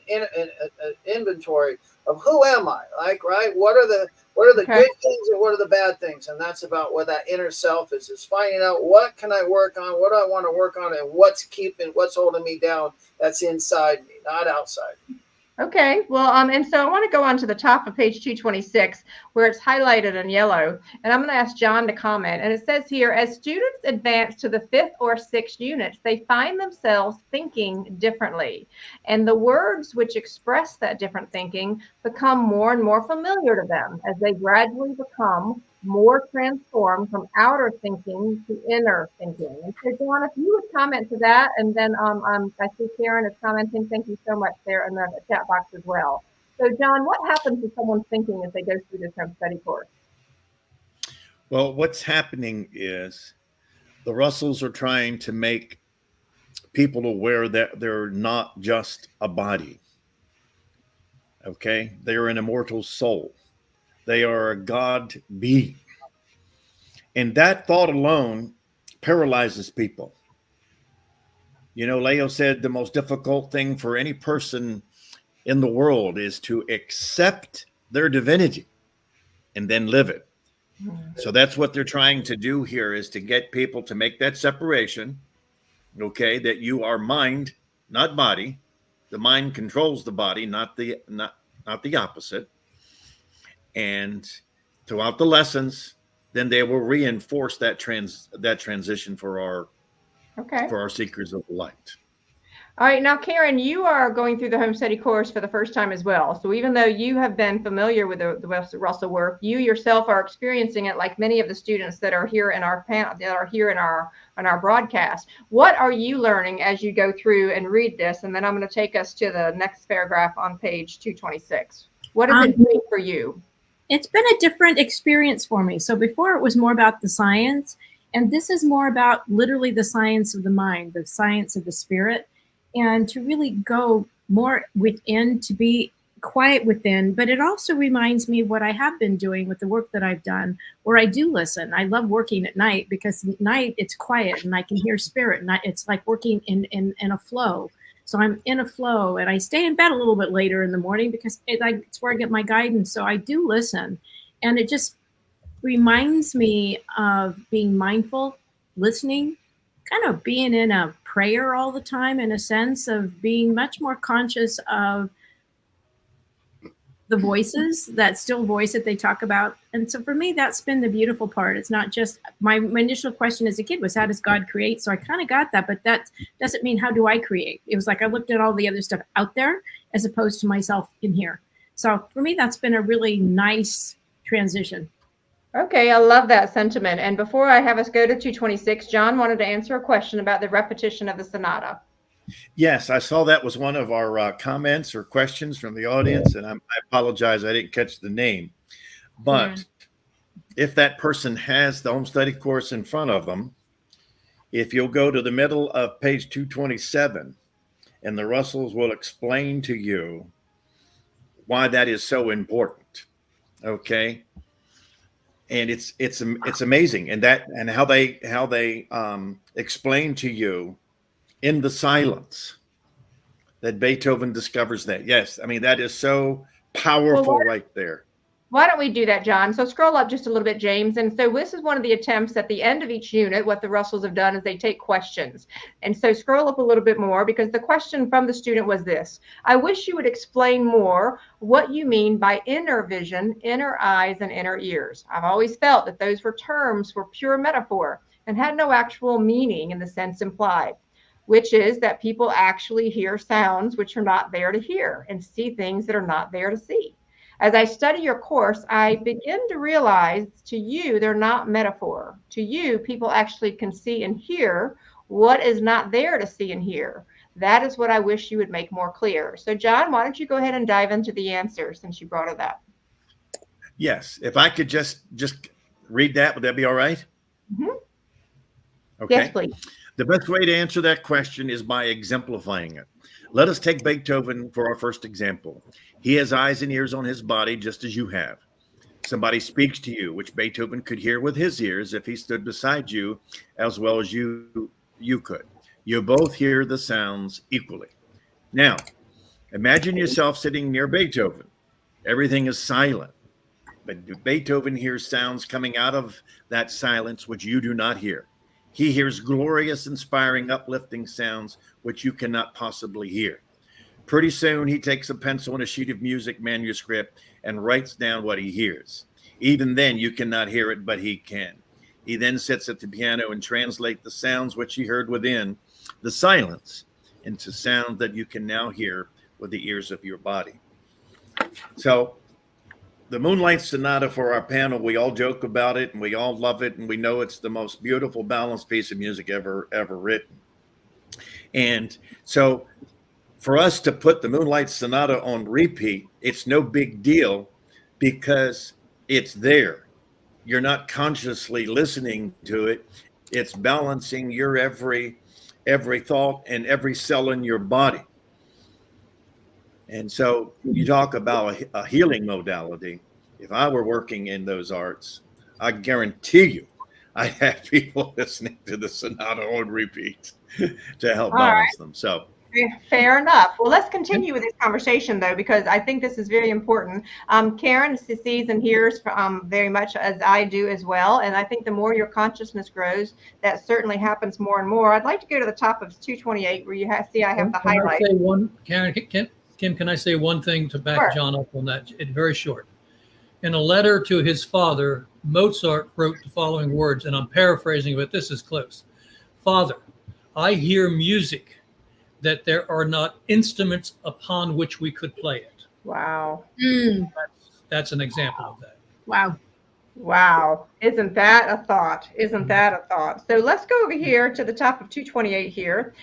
an inventory of who am I? Like, right? What are the good things and what are the bad things? And that's about what that inner self is finding out what can I work on, what do I want to work on, and what's holding me down that's inside me, not outside me. Okay, well, and so I want to go on to the top of page 226 where it's highlighted in yellow, and I'm going to ask John to comment. And it says here, as students advance to the 5th or 6th units, they find themselves thinking differently. And the words which express that different thinking become more and more familiar to them as they gradually become more transformed from outer thinking to inner thinking. And so, John, if you would comment to that, and then I see Karen is commenting. Thank you so much there in the chat box as well. So, John, what happens to someone's thinking as they go through this home study course? Well, what's happening is the Russells are trying to make people aware that they're not just a body. Okay, they are an immortal soul. They are a God being. And that thought alone paralyzes people. Leo said the most difficult thing for any person in the world is to accept their divinity and then live it. So that's what they're trying to do here, is to get people to make that separation. Okay, that you are mind, not body. The mind controls the body, not the opposite. And throughout the lessons, then they will reinforce that transition for our seekers of light. All right, now Karen, you are going through the home study course for the first time as well. So even though you have been familiar with the Russell work, you yourself are experiencing it like many of the students that are here in our panel, that are here in our broadcast. What are you learning as you go through and read this? And then I'm going to take us to the next paragraph on page 226. What does it mean for you? It's been a different experience for me. So before it was more about the science, and this is more about literally the science of the mind, the science of the spirit, and to really go more within, to be quiet within. But it also reminds me of what I have been doing with the work that I've done, where I do listen. I love working at night because at night it's quiet and I can hear spirit, and it's like working in a flow. So I'm in a flow, and I stay in bed a little bit later in the morning because it's where I get my guidance. So I do listen, and it just reminds me of being mindful, listening, kind of being in a prayer all the time, in a sense of being much more conscious of the voices, that still voice that they talk about. And so for me, that's been the beautiful part. It's not just my initial question as a kid was, how does God create? So I kind of got that, but that doesn't mean how do I create? It was like I looked at all the other stuff out there as opposed to myself in here. So for me, that's been a really nice transition. Okay, I love that sentiment. And before I have us go to 226, John wanted to answer a question about the repetition of the sonata. Yes, I saw that was one of our comments or questions from the audience, and I apologize I didn't catch the name. But if that person has the home study course in front of them, if you'll go to the middle of page 227, and the Russells will explain to you why that is so important. Okay. And it's amazing, and how they explain to you in the silence that Beethoven discovers that. Yes, I mean that is so powerful right there. Why don't we do that, John? So scroll up just a little bit, James. And so this is one of the attempts at the end of each unit. What the Russells have done is they take questions. And so scroll up a little bit more, because the question from the student was this: I wish you would explain more what you mean by inner vision, inner eyes, and inner ears. I've always felt that those were terms for pure metaphor and had no actual meaning in the sense implied, which is that people actually hear sounds which are not there to hear and see things that are not there to see. As I study your course, I begin to realize to you, they're not metaphor. To you, people actually can see and hear what is not there to see and hear. That is what I wish you would make more clear. So John, why don't you go ahead and dive into the answer since you brought it up? Yes. If I could just read that, would that be all right? Mm-hmm. Okay. Yes, please. The best way to answer that question is by exemplifying it. Let us take Beethoven for our first example. He has eyes and ears on his body just as you have. Somebody speaks to you, which Beethoven could hear with his ears if he stood beside you as well as you could. You both hear the sounds equally. Now, imagine yourself sitting near Beethoven. Everything is silent, but Beethoven hears sounds coming out of that silence which you do not hear. He hears glorious, inspiring, uplifting sounds which you cannot possibly hear. Pretty soon, he takes a pencil and a sheet of music manuscript and writes down what he hears. Even then, you cannot hear it, but he can. He then sits at the piano and translates the sounds which he heard within the silence into sounds that you can now hear with the ears of your body. So, the Moonlight Sonata, for our panel, we all joke about it and we all love it, and we know it's the most beautiful balanced piece of music ever written. And so for us to put the Moonlight Sonata on repeat, it's no big deal because it's there. You're not consciously listening to it. It's balancing your every thought and every cell in your body. And so you talk about a healing modality. If I were working in those arts, I guarantee you I'd have people listening to the sonata on repeat to help balance them. So fair enough. Well, let's continue with this conversation, though, because I think this is very important. Karen sees and hears very much as I do as well. And I think the more your consciousness grows, that certainly happens more and more. I'd like to go to the top of 228 where you see I have the highlight. Karen, Kim, can I say one thing to back John up on that? It's very short. In a letter to his father, Mozart wrote the following words, and I'm paraphrasing, but this is close. Father, I hear music that there are not instruments upon which we could play it. Wow. That's an example of that. Wow. Wow. Isn't that a thought? Isn't that a thought? So let's go over here to the top of 228 here.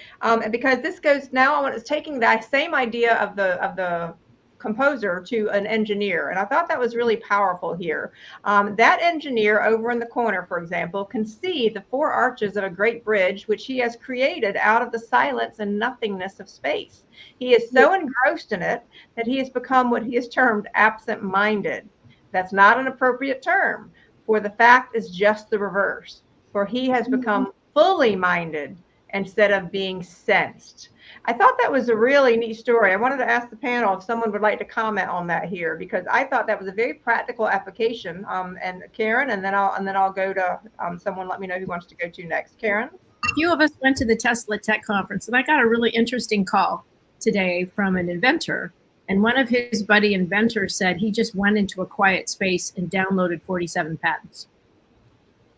Because this goes now, it's taking that same idea of the composer to an engineer. And I thought that was really powerful here. That engineer over in the corner, for example, can see the four arches of a great bridge, which he has created out of the silence and nothingness of space. He is so engrossed in it that he has become what he has termed absent-minded. That's not an appropriate term, for the fact is just the reverse. For he has become fully minded instead of being sensed. I thought that was a really neat story. I wanted to ask the panel if someone would like to comment on that here, because I thought that was a very practical application. And Karen, and then I'll go to someone. Let me know who wants to go to next. Karen. A few of us went to the Tesla Tech Conference, and I got a really interesting call today from an inventor. And one of his buddy inventors said he just went into a quiet space and downloaded 47 patents.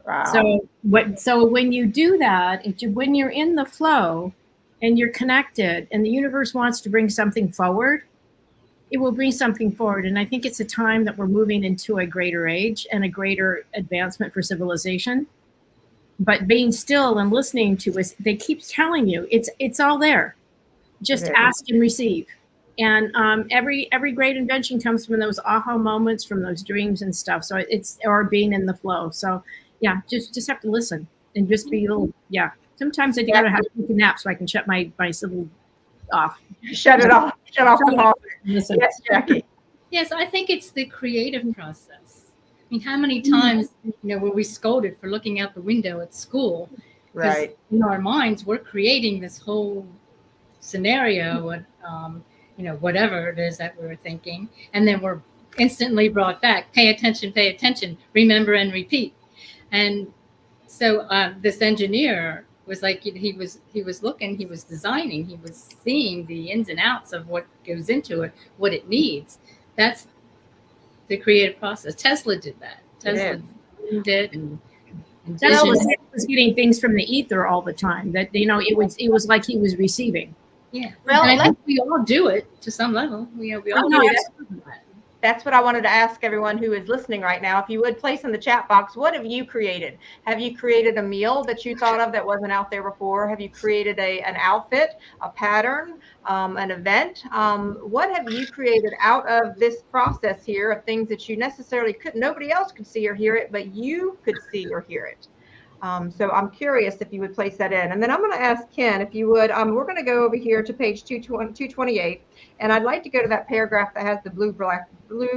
Wow. So when you do that, when you're in the flow and you're connected and the universe wants to bring something forward, it will bring something forward. And I think it's a time that we're moving into a greater age and a greater advancement for civilization. But being still and listening to us, they keep telling you it's all there. Just ask and receive. And every great invention comes from those aha moments, from those dreams and stuff. So or being in the flow. So yeah, just have to listen and just be a little, Sometimes I gotta have to take a nap so I can shut my civil off. Shut it off. Shut off the phone. Yes, Jackie. Yes, I think it's the creative process. I mean, how many times, were we scolded for looking out the window at school? Right. In our minds, we're creating this whole scenario, whatever it is that we were thinking, and then we're instantly brought back. Pay attention, remember and repeat. And so this engineer was like, he was looking, he was designing, he was seeing the ins and outs of what goes into it, what it needs. That's the creative process. Tesla did that. Tesla did, and Tesla was getting things from the ether all the time. That it was like he was receiving. yeah. Well, and I think we all do it to some level. We all no, do that. That's what I wanted to ask everyone who is listening right now. If you would place in the chat box, what have you created? Have you created a meal that you thought of that wasn't out there before? Have you created an outfit, a pattern, an event? What have you created out of this process here of things that you necessarily nobody else could see or hear it, but you could see or hear it? So I'm curious if you would place that in. And then I'm going to ask Ken, if you would, we're going to go over here to page 228. And I'd like to go to that paragraph that has the blue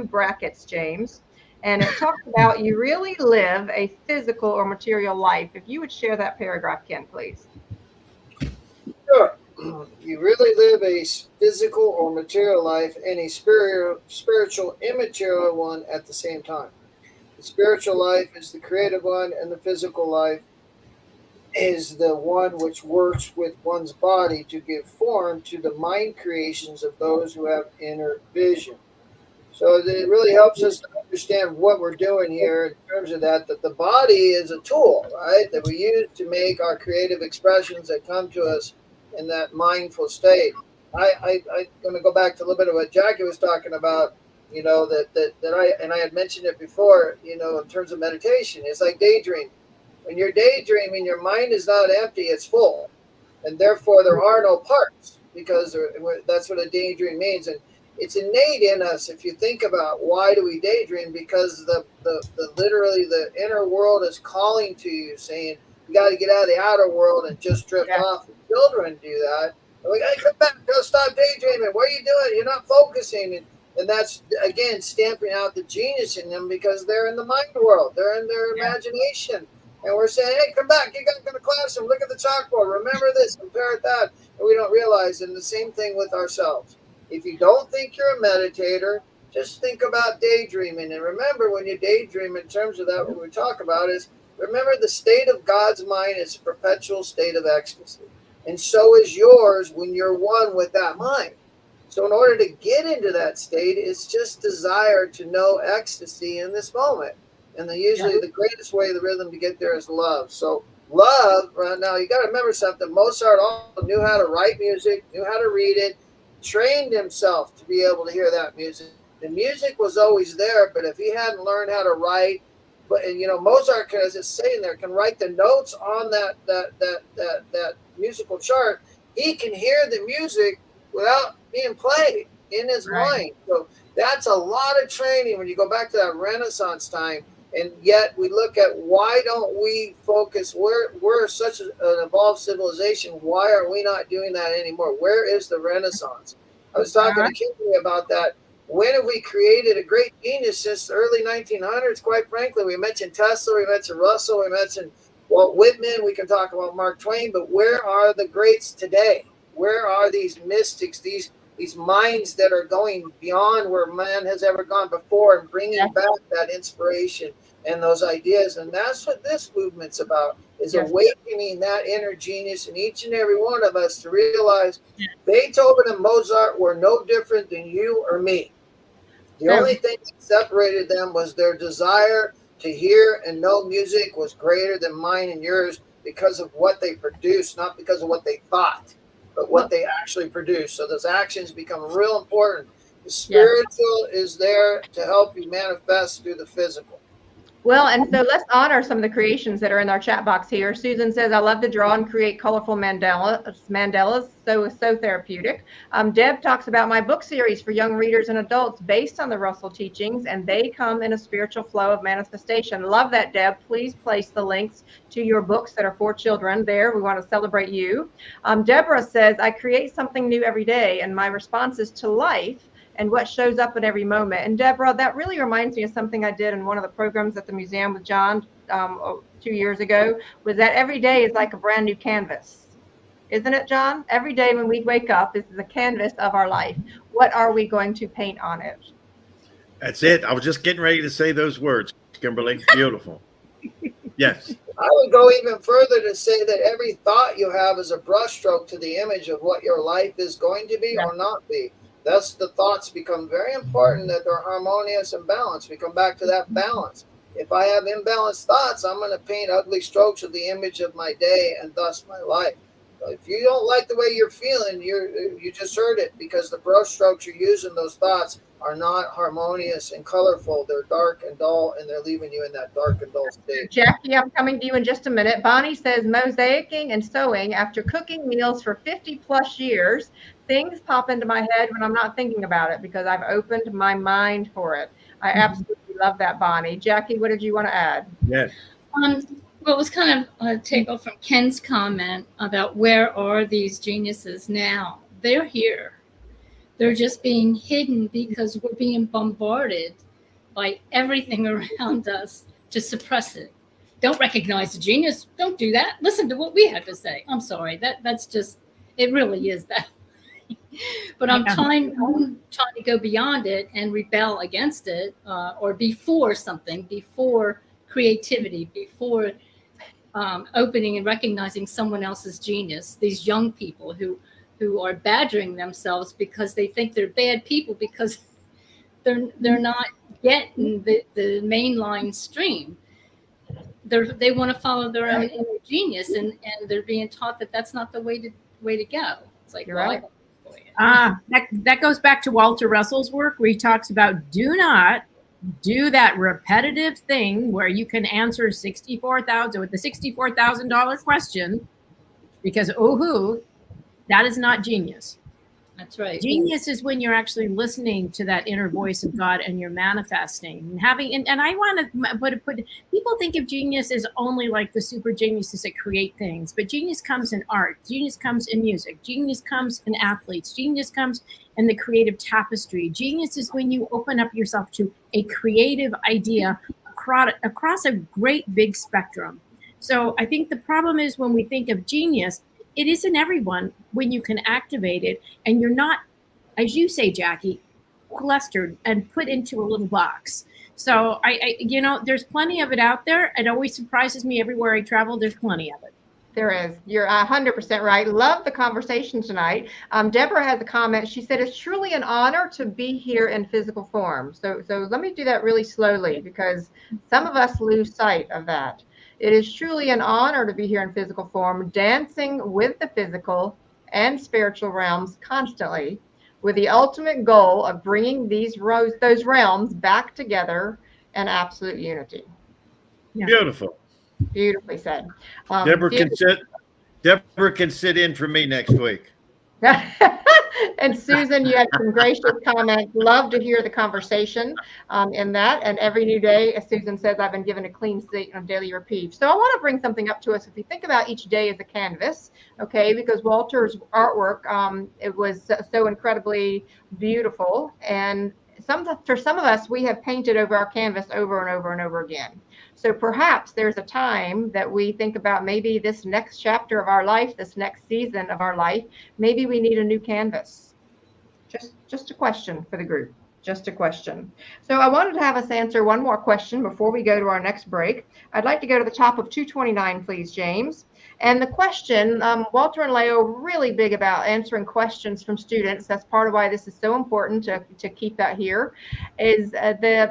brackets, James. And it talks about you really live a physical or material life. If you would share that paragraph, Ken, please. Sure. You really live a physical or material life and a spiritual, immaterial one at the same time. The spiritual life is the creative one, and the physical life is the one which works with one's body to give form to the mind creations of those who have inner vision. So it really helps us to understand what we're doing here in terms of that the body is a tool, right, that we use to make our creative expressions that come to us in that mindful state. I'm going to go back to a little bit of what Jackie was talking about, that I had mentioned it before, in terms of meditation. It's like daydreaming. When you're daydreaming, your mind is not empty, it's full. And therefore, there are no parts, because that's what a daydream means. And it's innate in us. If you think about why do we daydream, because the literally the inner world is calling to you, saying you got to get out of the outer world and just drift off. Children do that. They're like, hey, come back, go stop daydreaming. What are you doing? You're not focusing. And that's, again, stamping out the genius in them, because they're in the mind world. They're in their imagination. And we're saying, hey, come back. You got to go to the classroom. Look at the chalkboard. Remember this. Compare that. And we don't realize. And the same thing with ourselves. If you don't think you're a meditator, just think about daydreaming. And remember, when you daydream, in terms of that, what we talk about is, remember, the state of God's mind is a perpetual state of ecstasy. And so is yours when you're one with that mind. So in order to get into that state, it's just desire to know ecstasy in this moment. And usually the greatest way, the rhythm to get there is love. So love, right now, you got to remember something. Mozart also knew how to write music, knew how to read it, trained himself to be able to hear that music. The music was always there, but if he hadn't learned how to write, Mozart, as it's saying there, can write the notes on that musical chart. He can hear the music without being played in his mind. So that's a lot of training when you go back to that Renaissance time. And yet we look at, why don't we focus? We're such an evolved civilization. Why are we not doing that anymore? Where is the Renaissance? I was talking to Kimberly about that. When have we created a great genius since the early 1900s? Quite frankly, we mentioned Tesla, we mentioned Russell, we mentioned Walt Whitman. We can talk about Mark Twain, but where are the greats today? Where are these mystics, these minds that are going beyond where man has ever gone before, and bringing back that inspiration and those ideas? And that's what this movement's about, is awakening that inner genius in each and every one of us to realize Beethoven and Mozart were no different than you or me. The only thing that separated them was their desire to hear and know music was greater than mine and yours, because of what they produced, not because of what they thought, but what they actually produced. So those actions become real important. The spiritual is there to help you manifest through the physical. Well, and so let's honor some of the creations that are in our chat box here. Susan says, I love to draw and create colorful mandalas, so therapeutic. Deb talks about my book series for young readers and adults based on the Russell teachings, and they come in a spiritual flow of manifestation. Love that, Deb. Please place the links to your books that are for children there. We want to celebrate you. Deborah says, I create something new every day, and my response is to life and what shows up in every moment. And Deborah, that really reminds me of something I did in one of the programs at the museum with John 2 years ago, was that every day is like a brand new canvas. Isn't it, John? Every day when we wake up, this is a canvas of our life. What are we going to paint on it? That's it. I was just getting ready to say those words, Kimberly. Beautiful. Yes. I would go even further to say that every thought you have is a brushstroke to the image of what your life is going to be or not be. Thus, the thoughts become very important, that they're harmonious and balanced. We come back to that balance. If I have imbalanced thoughts, I'm going to paint ugly strokes of the image of my day and thus my life. So if you don't like the way you're feeling, you just heard it, because the brush strokes you're using, those thoughts, are not harmonious and colorful. They're dark and dull, and they're leaving you in that dark and dull state. Jackie, I'm coming to you in just a minute. Bonnie says, mosaicing and sewing after cooking meals for 50 plus years. Things pop into my head when I'm not thinking about it because I've opened my mind for it. I absolutely love that, Bonnie. Jackie, what did you want to add? Yes. Well, it was kind of a takeoff from Ken's comment about where are these geniuses now? They're here. They're just being hidden because we're being bombarded by everything around us to suppress it. Don't recognize the genius. Don't do that. Listen to what we have to say. I'm sorry. That's just, it really is that. But I'm trying to go beyond it and rebel against it, or before something, before creativity, before opening and recognizing someone else's genius. These young people who are badgering themselves because they think they're bad people because they're not getting the mainline stream. They want to follow their own inner genius, and they're being taught that that's not the way to go. It's like, You're right. That goes back to Walter Russell's work, where he talks about do not do that repetitive thing where you can answer $64,000 with the $64,000 question, because that is not genius. That's right. Genius is when you're actually listening to that inner voice of God and you're manifesting and having. And I want to put people think of genius as only like the super geniuses that create things, but genius comes in art. Genius comes in music. Genius comes in athletes. Genius comes in the creative tapestry. Genius is when you open up yourself to a creative idea across a great big spectrum. So I think the problem is when we think of genius, it isn't everyone when you can activate it and you're not, as you say, Jackie, clustered and put into a little box. So I there's plenty of it out there. It always surprises me everywhere I travel. There's plenty of it. There is. You're 100% right. Love the conversation tonight. Deborah has a comment. She said, it's truly an honor to be here in physical form. So let me do that really slowly because some of us lose sight of that. It is truly an honor to be here in physical form, dancing with the physical and spiritual realms constantly, with the ultimate goal of bringing those realms back together in absolute unity. Yeah. Beautiful. Beautifully said. Deborah can sit in for me next week. And Susan, you had some gracious comments. Love to hear the conversation in that. And every new day, as Susan says, I've been given a clean slate on daily reprieve. So I want to bring something up to us. If we think about each day as a canvas, okay, because Walter's artwork, it was so incredibly beautiful. And for some of us, we have painted over our canvas over and over and over again. So perhaps there's a time that we think about maybe this next chapter of our life, this next season of our life, maybe we need a new canvas. Just a question for the group, just a question. So I wanted to have us answer one more question before we go to our next break. I'd like to go to the top of 229, please, James. And the question, Walter and Leo are really big about answering questions from students. That's part of why this is so important to keep that here, is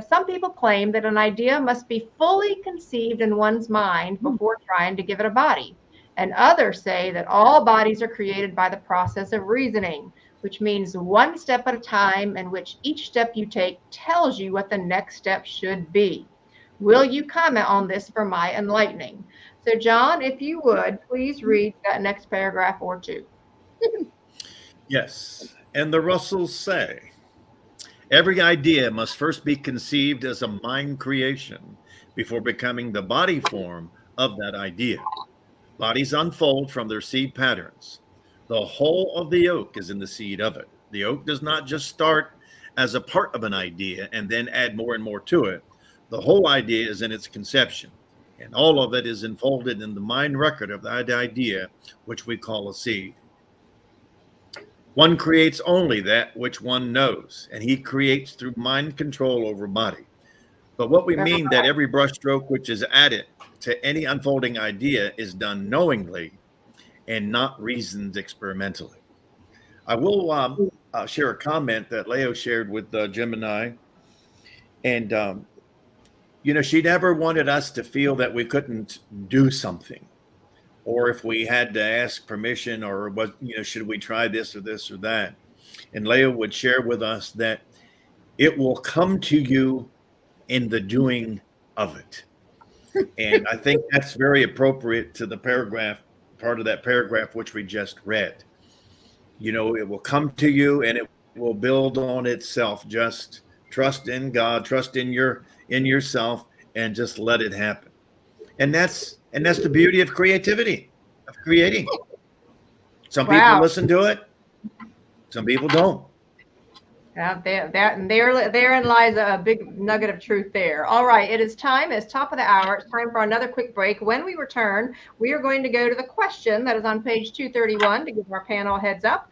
some people claim that an idea must be fully conceived in one's mind before trying to give it a body. And others say that all bodies are created by the process of reasoning, which means one step at a time, in which each step you take tells you what the next step should be. Will you comment on this for my enlightening? So, John, if you would, please read that next paragraph or two. Yes. And the Russells say, every idea must first be conceived as a mind creation before becoming the body form of that idea. Bodies unfold from their seed patterns. The whole of the oak is in the seed of it. The oak does not just start as a part of an idea and then add more and more to it. The whole idea is in its conception, and all of it is enfolded in the mind record of that idea, which we call a seed. One creates only that which one knows, and he creates through mind control over body. But what we mean that every brushstroke which is added to any unfolding idea is done knowingly and not reasoned experimentally. I will share a comment that Leo shared with Gemini. And, she never wanted us to feel that we couldn't do something, or if we had to ask permission, or what, should we try this or this or that. And Leo would share with us that it will come to you in the doing of it. And I think that's very appropriate to the part of that paragraph which we just read. It will come to you and it will build on itself. Just trust in God, trust in yourself, and just let it happen. And that's the beauty of creativity, of creating. Some people listen to it, some people don't. Yeah, therein lies a big nugget of truth there. All right, it is time. It's top of the hour. It's time for another quick break. When we return, we are going to go to the question that is on page 231 to give our panel a heads up.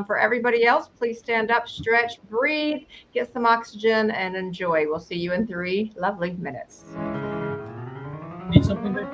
For everybody else, please stand up, stretch, breathe, get some oxygen, and enjoy. We'll see you in 3 lovely minutes. Need something, babe?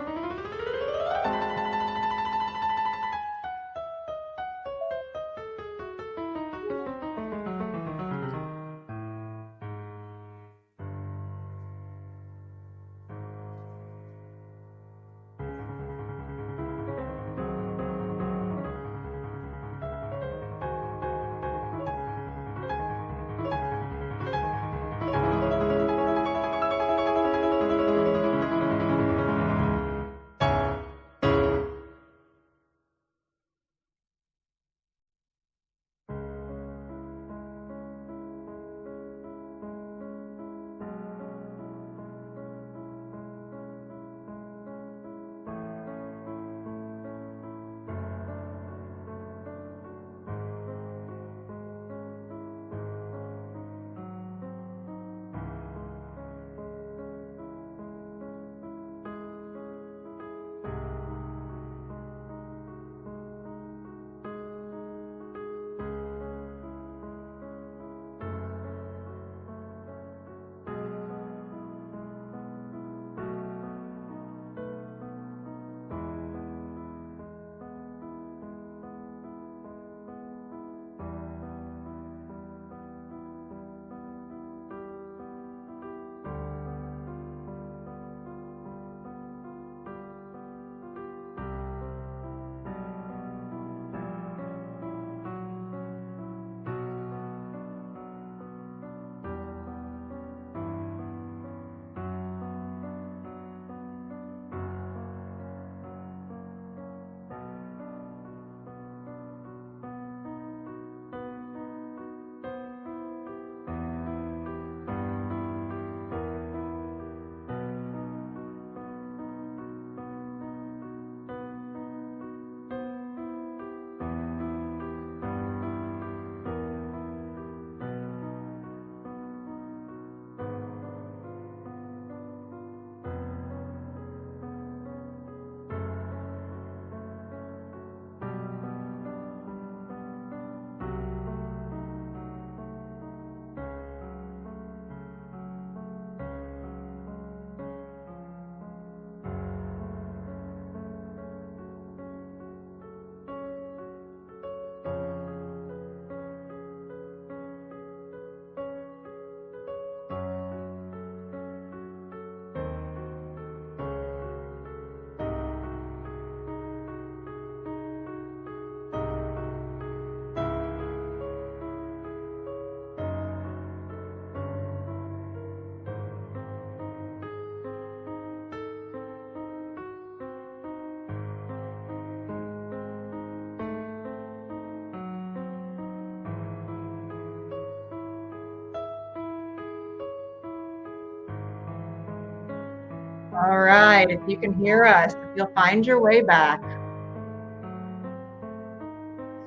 All right, if you can hear us, if you'll find your way back.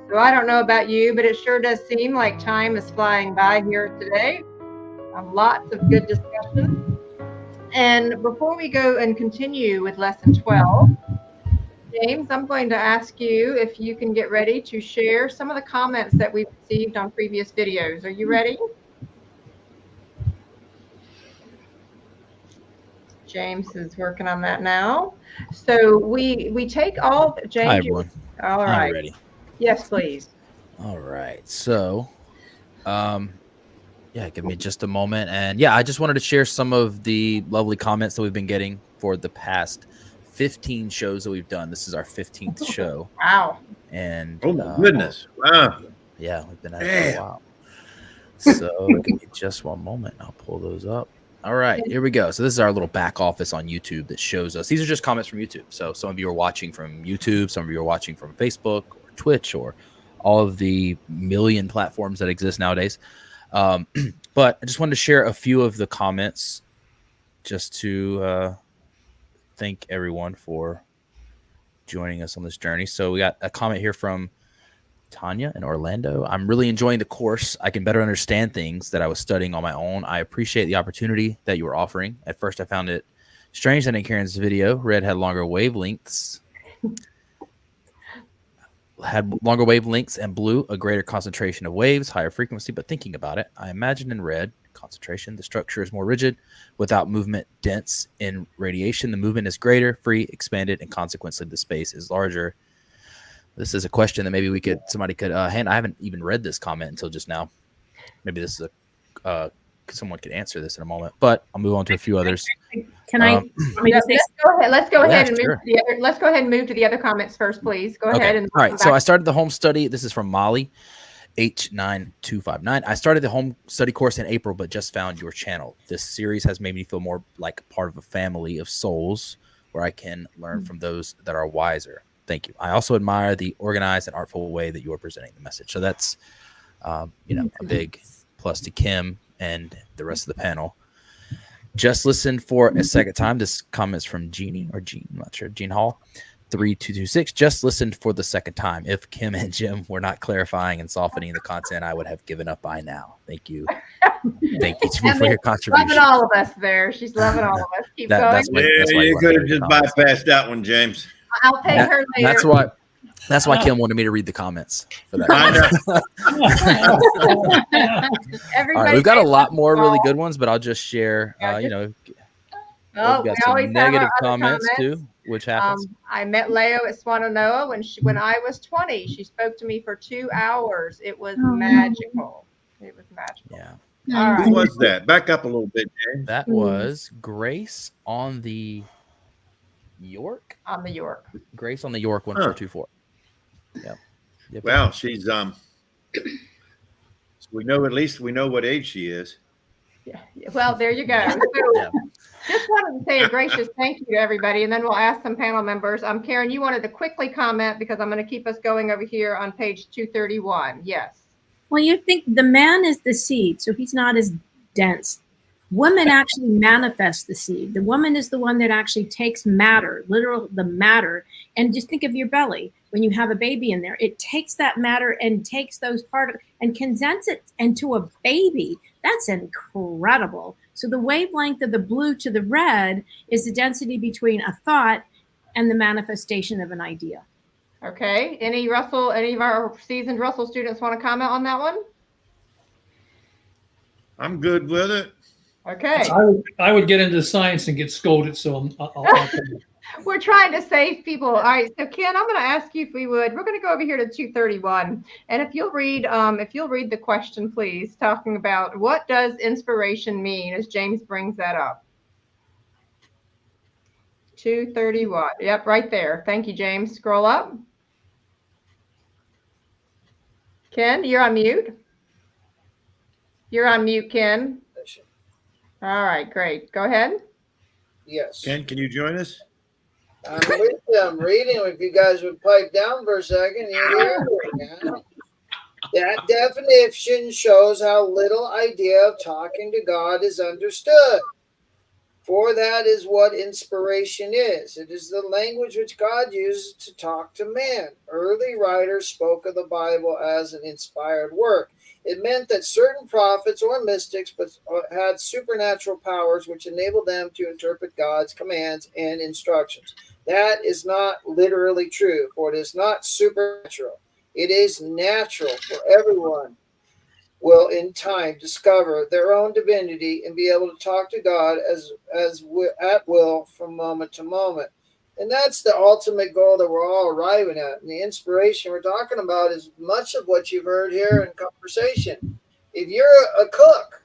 So I don't know about you, but it sure does seem like time is flying by here today. Lots of good discussion. And before we go and continue with lesson 12, James, I'm going to ask you if you can get ready to share some of the comments that we've received on previous videos. Are you ready? James is working on that now. So we take all James. Hi, everyone. All right. I'm ready. Yes, please. All right. So, yeah, give me just a moment. And yeah, I just wanted to share some of the lovely comments that we've been getting for the past 15 shows that we've done. This is our 15th show. Wow. And Oh my goodness. Wow. Yeah, we've been at it for a while. So give me just one moment. I'll pull those up. All right, here we go. So this is our little back office on YouTube that shows us. These are just comments from YouTube. So some of you are watching from YouTube, some of you are watching from Facebook or Twitch or all of the million platforms that exist nowadays. But I just wanted to share a few of the comments just to thank everyone for joining us on this journey. So we got a comment here from Tanya in Orlando. I'm really enjoying the course. I can better understand things that I was studying on my own. I appreciate the opportunity that you were offering. At first, I found it strange that in Karen's video, red had longer wavelengths. And blue a greater concentration of waves, higher frequency. But thinking about it, I imagine in red concentration, the structure is more rigid, without movement, dense. In radiation, the movement is greater, free, expanded, and consequently the space is larger. This is a question that maybe somebody could hand. I haven't even read this comment until just now. Maybe this is someone could answer this in a moment, but I'll move on to a few others. Can I? Let's go ahead and move sure. to the other. Let's go ahead and move to the other comments first, please. Go ahead. And all right. So I started the home study. This is from Molly, H9259. I started the home study course in April, but just found your channel. This series has made me feel more like part of a family of souls where I can learn from those that are wiser. Thank you. I also admire the organized and artful way that you are presenting the message. So that's, a big plus to Kim and the rest of the panel. Just listened for a second time. This comment is from Jeannie or Jean, I'm not sure. Jean Hall, 3226. Just listened for the second time. If Kim and Jim were not clarifying and softening the content, I would have given up by now. Thank you. Thank you Jimmy, for your contribution. Loving all of us there. She's loving all of us. Keep going. That's why you could have just bypassed that one, James. I'll take her later. That's why Kim wanted me to read the comments for that. All right, we've got a lot more really good ones, but I'll just share. We've got some negative comments too, which happens. I met Leo at Swannanoa when I was 20. She spoke to me for 2 hours. It was magical. It was magical. Yeah. All right. Who was that? Back up a little bit, James. That was Grace on the York. On the York. Grace on the York 1424. Yep. Well, she's so we know what age she is. Yeah. Well, there you go. So, just wanted to say a gracious thank you to everybody, and then we'll ask some panel members. Karen, you wanted to quickly comment because I'm going to keep us going over here on page 231. Yes. Well, you think the man is the seed, so he's not as dense. Women actually manifest the seed. The woman is the one that actually takes matter, the matter, and just think of your belly. When you have a baby in there, it takes that matter and takes those particles and condenses it into a baby. That's incredible. So the wavelength of the blue to the red is the density between a thought and the manifestation of an idea. Okay. Any of our seasoned Russell students want to comment on that one? I'm good with it. Okay. I would get into science and get scolded, so I'll We're trying to save people. All right, so Ken, I'm going to ask you if we would. We're going to go over here to 231, and if you'll read the question, please, talking about what does inspiration mean, as James brings that up. 231. Yep, right there. Thank you, James. Scroll up. Ken, you're on mute. You're on mute, Ken. All right, great. Go ahead. Yes. Ken, can you join us? I'm with you. I'm reading. If you guys would pipe down for a second, you hear me. That definition shows how little idea of talking to God is understood. For that is what inspiration is. It is the language which God uses to talk to man. Early writers spoke of the Bible as an inspired work. It meant that certain prophets or mystics had supernatural powers which enabled them to interpret God's commands and instructions. That is not literally true, for it is not supernatural. It is natural for everyone will in time discover their own divinity and be able to talk to God at will from moment to moment. And that's the ultimate goal that we're all arriving at. And the inspiration we're talking about is much of what you've heard here in conversation. If you're a cook,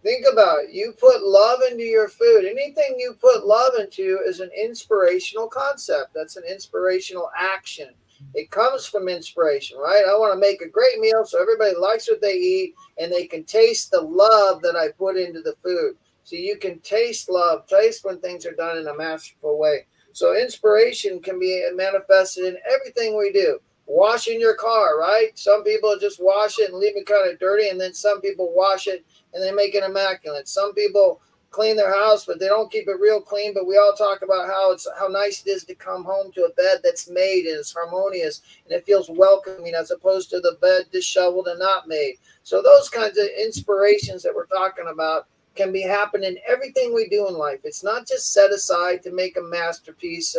think about it. You put love into your food. Anything you put love into is an inspirational concept. That's an inspirational action. It comes from inspiration, right? I want to make a great meal so everybody likes what they eat and they can taste the love that I put into the food. So you can taste love, taste when things are done in a masterful way. So inspiration can be manifested in everything we do. Washing your car, right? Some people just wash it and leave it kind of dirty, and then some people wash it and they make it immaculate. Some people clean their house, but they don't keep it real clean. But we all talk about how nice it is to come home to a bed that's made and it's harmonious and it feels welcoming, as opposed to the bed disheveled and not made. So those kinds of inspirations that we're talking about can be happening in everything we do in life. It's not just set aside to make a masterpiece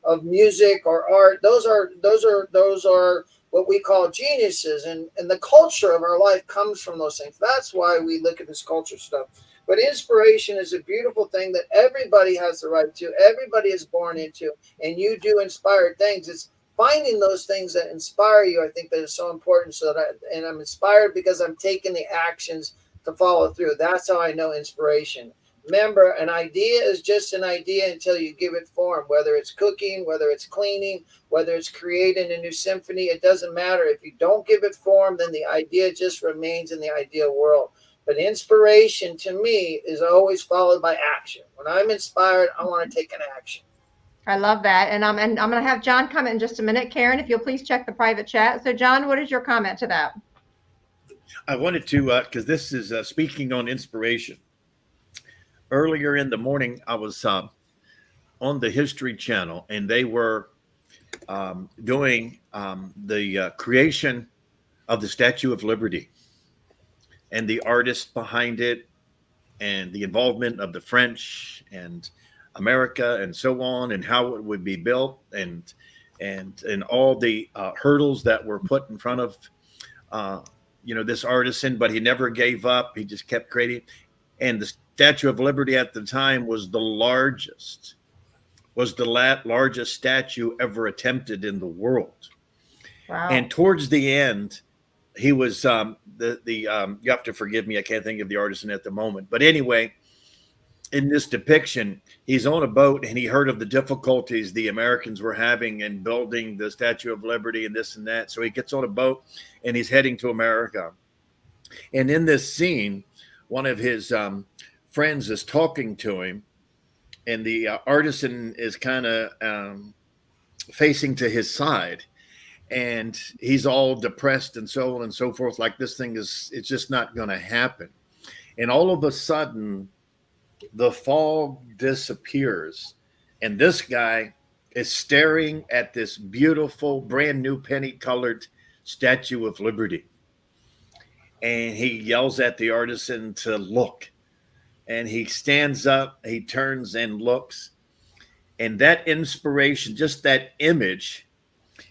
of music or art. Those are what we call geniuses, and the culture of our life comes from those things. That's why we look at this culture stuff. But inspiration is a beautiful thing that everybody has the right to, everybody is born into, and you do inspired things. It's finding those things that inspire you. I think that is so important. And I'm inspired because I'm taking the actions to follow through. That's how I know inspiration. Remember, an idea is just an idea until you give it form, whether it's cooking, whether it's cleaning, whether it's creating a new symphony. It doesn't matter. If you don't give it form, then the idea just remains in the ideal world. But inspiration to me is always followed by action. When I'm inspired, I want to take an action. I love that. And I'm going to have John comment in just a minute. Karen, if you'll please check the private chat. So John, what is your comment to that? I wanted to, because this is speaking on inspiration. Earlier in the morning, I was on the History Channel, and they were doing the creation of the Statue of Liberty and the artist behind it and the involvement of the French and America and so on, and how it would be built, and all the hurdles that were put in front of this artisan, but he never gave up. He just kept creating. And the Statue of Liberty at the time was the largest statue ever attempted in the world. Wow. And towards the end, he was you have to forgive me, I can't think of the artisan at the moment. But anyway, in this depiction, he's on a boat and he heard of the difficulties the Americans were having in building the Statue of Liberty and this and that. So he gets on a boat and he's heading to America. And in this scene, one of his friends is talking to him, and the artisan is kind of facing to his side, and he's all depressed and so on and so forth, like it's just not going to happen. And all of a sudden, the fog disappears, and this guy is staring at this beautiful, brand new penny-colored Statue of Liberty. And he yells at the artisan to look. And he stands up, he turns and looks. And that inspiration, just that image,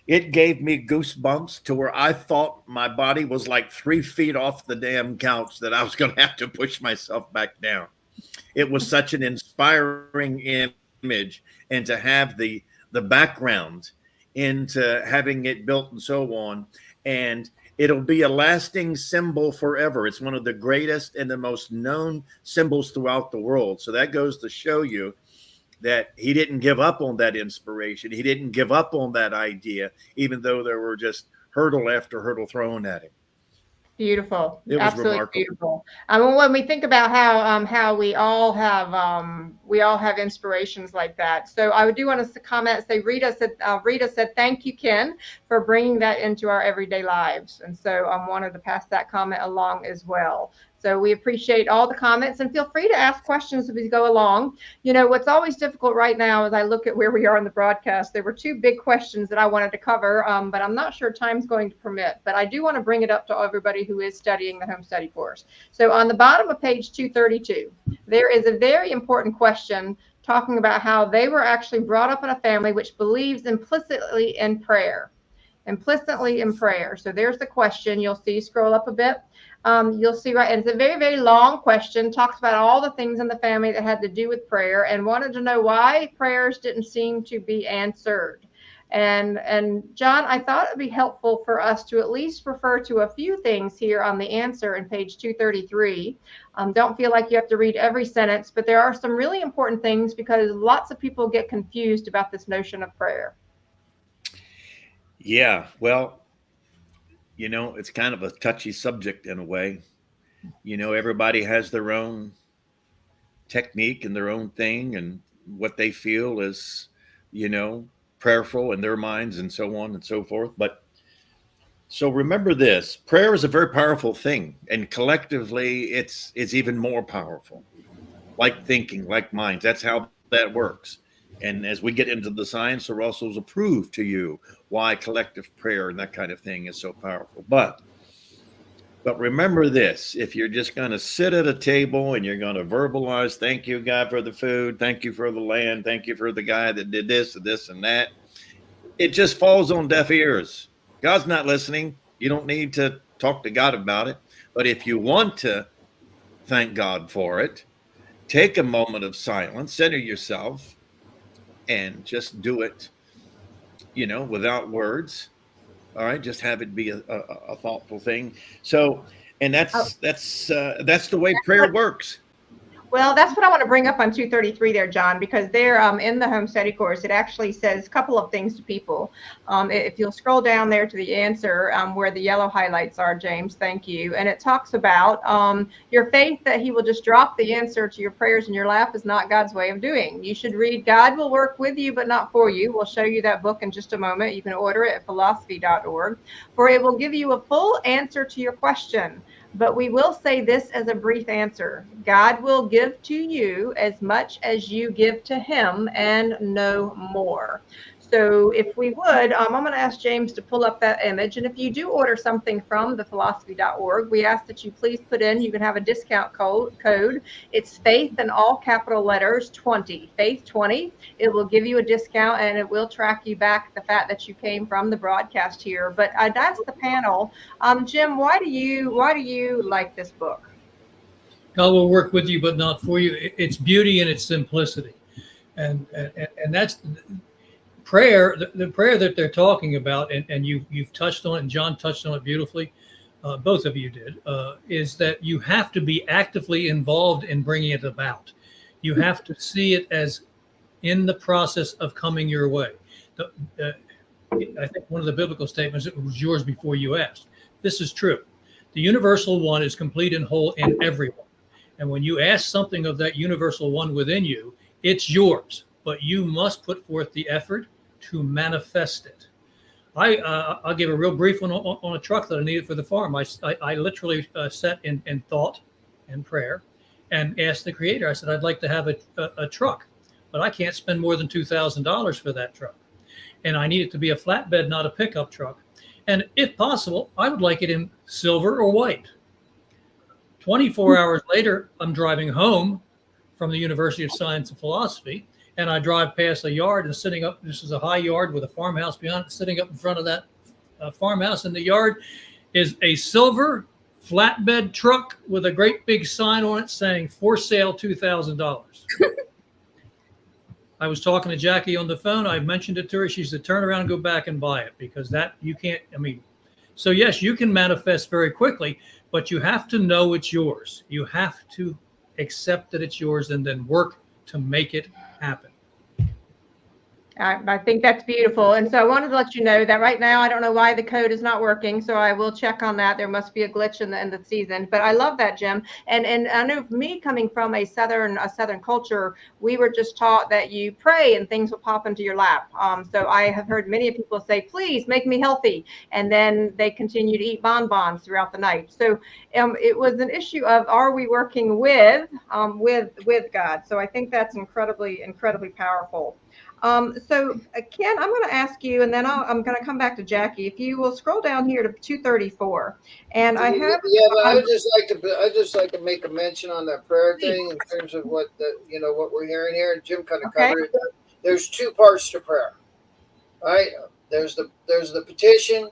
it gave me goosebumps to where I thought my body was like 3 feet off the damn couch, that I was going to have to push myself back down. It was such an inspiring image. And to have the background into having it built and so on. And it'll be a lasting symbol forever. It's one of the greatest and the most known symbols throughout the world. So that goes to show you that he didn't give up on that inspiration. He didn't give up on that idea, even though there were just hurdle after hurdle thrown at him. Beautiful. It was Absolutely remarkable. Beautiful. When we think about how we all have inspirations like that. So I do want to comment. Say Rita said thank you, Ken, for bringing that into our everyday lives. And so I wanted to pass that comment along as well. So we appreciate all the comments, and feel free to ask questions as we go along. What's always difficult right now as I look at where we are in the broadcast, there were 2 big questions that I wanted to cover, but I'm not sure time's going to permit. But I do want to bring it up to everybody who is studying the home study course. So on the bottom of page 232, there is a very important question talking about how they were actually brought up in a family which believes implicitly in prayer. Implicitly in prayer. So there's the question. You'll see, scroll up a bit. You'll see, right, and it's a very, very long question, talks about all the things in the family that had to do with prayer, and wanted to know why prayers didn't seem to be answered. And John, I thought it'd be helpful for us to at least refer to a few things here on the answer in page 233. Don't feel like you have to read every sentence, but there are some really important things because lots of people get confused about this notion of prayer. Yeah, well, you know, it's kind of a touchy subject in a way. You know, everybody has their own technique and their own thing and what they feel is, you know, prayerful in their minds and so on and so forth. But so remember this, prayer is a very powerful thing, and collectively it's even more powerful. Like thinking, like minds. That's how that works. And as we get into the science, the Russells will prove to you why collective prayer and that kind of thing is so powerful. But remember this, if you're just going to sit at a table and you're going to verbalize, thank you, God, for the food, thank you for the land, thank you for the guy that did this and that, it just falls on deaf ears. God's not listening. You don't need to talk to God about it. But if you want to thank God for it, take a moment of silence, center yourself, and just do it, you know, without words. All right, just have it be a thoughtful thing. So, and that's the way prayer works. Well, that's what I want to bring up on 233 there, John, because there in the home study course, it actually says a couple of things to people. If you'll scroll down there to the answer where the yellow highlights are, James, thank you. And it talks about your faith that he will just drop the answer to your prayers in your lap is not God's way of doing. You should read God Will Work With You, But Not For You. We'll show you that book in just a moment. You can order it at philosophy.org, for it will give you a full answer to your question. But we will say this as a brief answer. God will give to you as much as you give to him and no more. So if we would, I'm going to ask James to pull up that image. And if you do order something from thephilosophy.org, we ask that you please put in, you can have a discount code. It's faith in all capital letters 20, faith 20. It will give you a discount and it will track you back the fact that you came from the broadcast here. But that's the panel. Jim, why do you like this book? God will work with you, but not for you. It's beauty in its simplicity. And that's prayer, the prayer that they're talking about, and you've touched on it, and John touched on it beautifully, both of you did, is that you have to be actively involved in bringing it about. You have to see it as in the process of coming your way. I think one of the biblical statements, it was yours before you asked. This is true. The universal one is complete and whole in everyone. And when you ask something of that universal one within you, it's yours, but you must put forth the effort to manifest it. I'll give a real brief one on a truck that I needed for the farm. I literally sat in thought and prayer and asked the Creator. I said, I'd like to have a truck, but I can't spend more than $2,000 for that truck. And I need it to be a flatbed, not a pickup truck. And if possible, I would like it in silver or white. 24 hours later, I'm driving home from the University of Science and Philosophy, and I drive past a yard and sitting up, this is a high yard with a farmhouse beyond it, sitting up in front of that farmhouse in the yard is a silver flatbed truck with a great big sign on it saying, for sale, $2,000. I was talking to Jackie on the phone. I mentioned it to her. She said, turn around and go back and buy it, because that you can't, so yes, you can manifest very quickly, but you have to know it's yours. You have to accept that it's yours and then work to make it happen. I think that's beautiful. And so I wanted to let you know that right now, I don't know why the code is not working. So I will check on that. There must be a glitch in the season, but I love that, Jim. And I know me coming from a Southern culture, we were just taught that you pray and things will pop into your lap. So I have heard many people say, please make me healthy. And then they continue to eat bonbons throughout the night. So it was an issue of, are we working with God? So I think that's incredibly, incredibly powerful. So Ken, I'm going to ask you, and then I'm going to come back to Jackie. If you will scroll down here to 234, and I have. Yeah, but I'd just like to make a mention on that prayer thing in terms of what what we're hearing here. And Jim kind of covered it. There's two parts to prayer, right? There's the petition,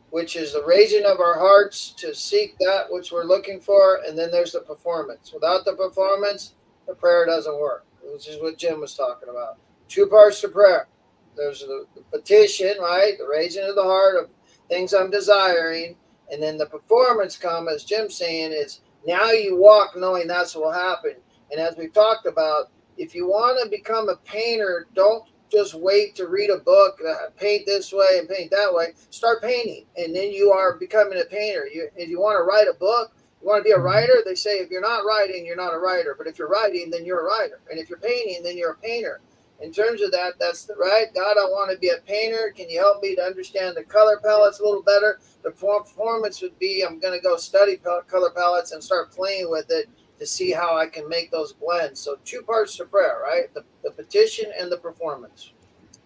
which is the raising of our hearts to seek that which we're looking for, and then there's the performance. Without the performance, the prayer doesn't work, which is what Jim was talking about. Two parts to prayer. There's the petition, right? The raising of the heart of things I'm desiring. And then the performance come, as Jim's saying, is now you walk knowing that's what will happen. And as we've talked about, if you want to become a painter, don't just wait to read a book, paint this way and paint that way. Start painting. And then you are becoming a painter. If you want to write a book, you want to be a writer, they say if you're not writing, you're not a writer. But if you're writing, then you're a writer. And if you're painting, then you're a painter. In terms of that, that's the right. God, I want to be a painter. Can you help me to understand the color palettes a little better? The performance would be I'm going to go study color palettes and start playing with it to see how I can make those blends. So two parts to prayer, right? The petition and the performance.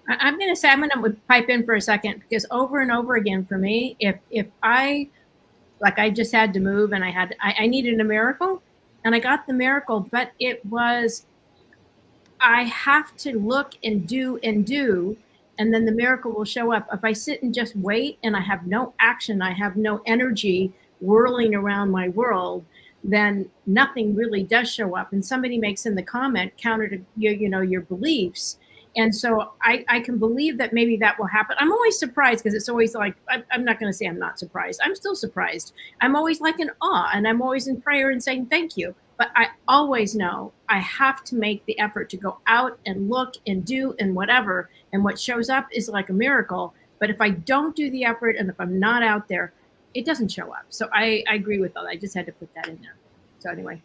I'm going to pipe in for a second, because over and over again for me, if I just had to move and I needed a miracle, and I got the miracle, but it was, I have to look and do, and then the miracle will show up. If I sit and just wait and I have no action, I have no energy whirling around my world, then nothing really does show up. And somebody makes in the comment counter to your beliefs. And so I can believe that maybe that will happen. I'm always surprised, because it's always like, I'm not going to say I'm not surprised. I'm still surprised. I'm always like in awe, and I'm always in prayer and saying thank you. But I always know I have to make the effort to go out and look and do and whatever. And what shows up is like a miracle. But if I don't do the effort, and if I'm not out there, it doesn't show up. So I agree with that. I just had to put that in there. So anyway.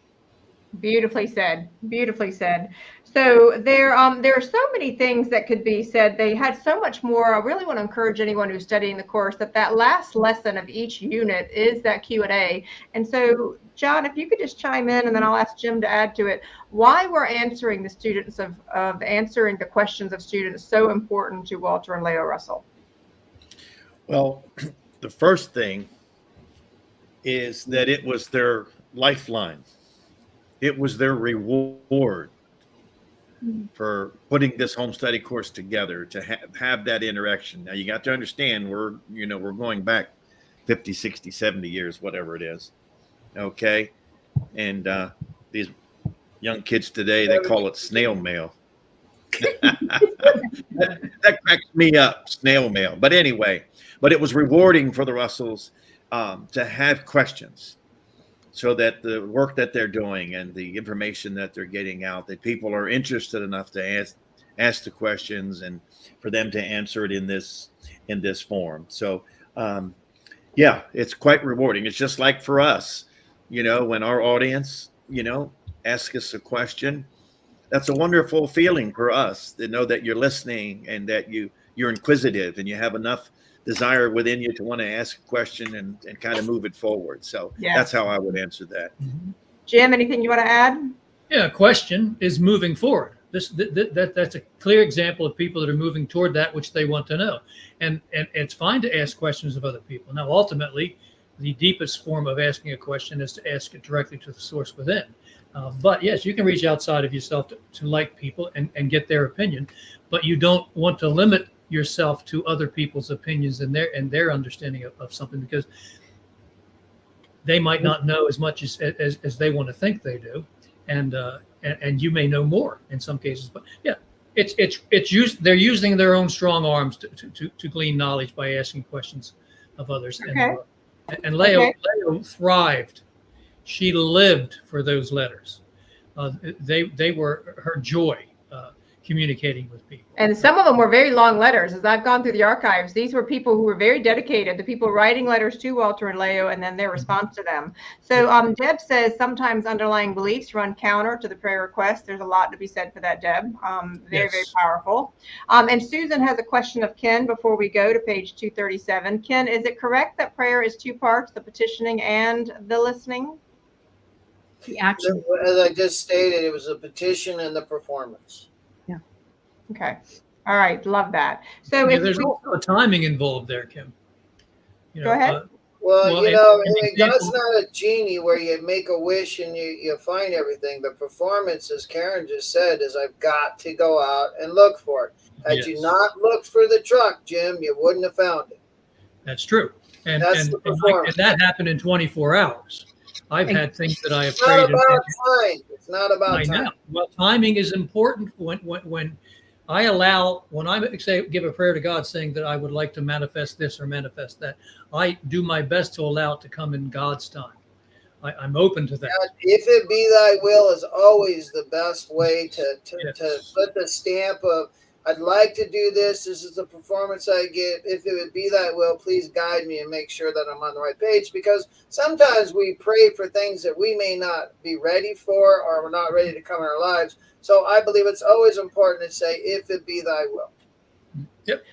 Beautifully said. Beautifully said. So there are so many things that could be said. They had so much more. I really want to encourage anyone who's studying the course that last lesson of each unit is that Q&A. And so, John, if you could just chime in, and then I'll ask Jim to add to it, why we're answering the students of answering the questions of students so important to Walter and Leo Russell. Well, the first thing is that it was their lifeline. It was their reward for putting this home study course together, to have that interaction. Now, you got to understand, we're going back 50, 60, 70 years, whatever it is. Okay. And these young kids today, they call it snail mail. that cracks me up, snail mail. But anyway, it was rewarding for the Russells to have questions, so that the work that they're doing and the information that they're getting out, that people are interested enough to ask the questions, and for them to answer it in this form. So yeah, it's quite rewarding. It's just like for us, when our audience, asks us a question, that's a wonderful feeling for us to know that you're listening, and that you're inquisitive, and you have enough desire within you to want to ask a question and kind of move it forward. So that's how I would answer that. Jim, anything you want to add? Yeah, question is moving forward. That's a clear example of people that are moving toward that which they want to know. And it's fine to ask questions of other people. Now, ultimately, the deepest form of asking a question is to ask it directly to the source within. But yes, you can reach outside of yourself to like people and get their opinion, but you don't want to limit yourself to other people's opinions and their understanding of something, because they might not know as much as they want to think they do, and you may know more in some cases. But yeah, they're using their own strong arms to glean knowledge by asking questions of others. Okay. And Leo thrived. She lived for those letters. They were her joy, communicating with people. And some of them were very long letters. As I've gone through the archives, these were people who were very dedicated, the people writing letters to Walter and Leo, and then their response to them. So Deb says sometimes underlying beliefs run counter to the prayer request. There's a lot to be said for that, Deb. Very powerful. And Susan has a question of Ken before we go to page 237. Ken, is it correct that prayer is two parts, the petitioning and the listening? The action. As I just stated, it was a petition and the performance. Okay. All right, love that. So Yeah, if there's we, also a timing involved there, Kim. Go ahead. Well, Well, God's not a genie where you make a wish and you find everything. The performance, as Karen just said, is I've got to go out and look for it. Had you not looked for the truck, Jim, you wouldn't have found it. That's true. And That's the performance. and that happened in 24 hours. I've had things that I have It's not prayed. about time. It's not about time. Know. Well, timing is important when I allow, when I say give a prayer to God saying that I would like to manifest this or manifest that, I do my best to allow it to come in God's time. I'm open to that. If it be thy will is always the best way to put the stamp of, I'd like to do this. This is the performance I get. If it would be thy will, please guide me and make sure that I'm on the right page. Because sometimes we pray for things that we may not be ready for or we're not ready to come in our lives. So I believe it's always important to say, if it be thy will. Yep.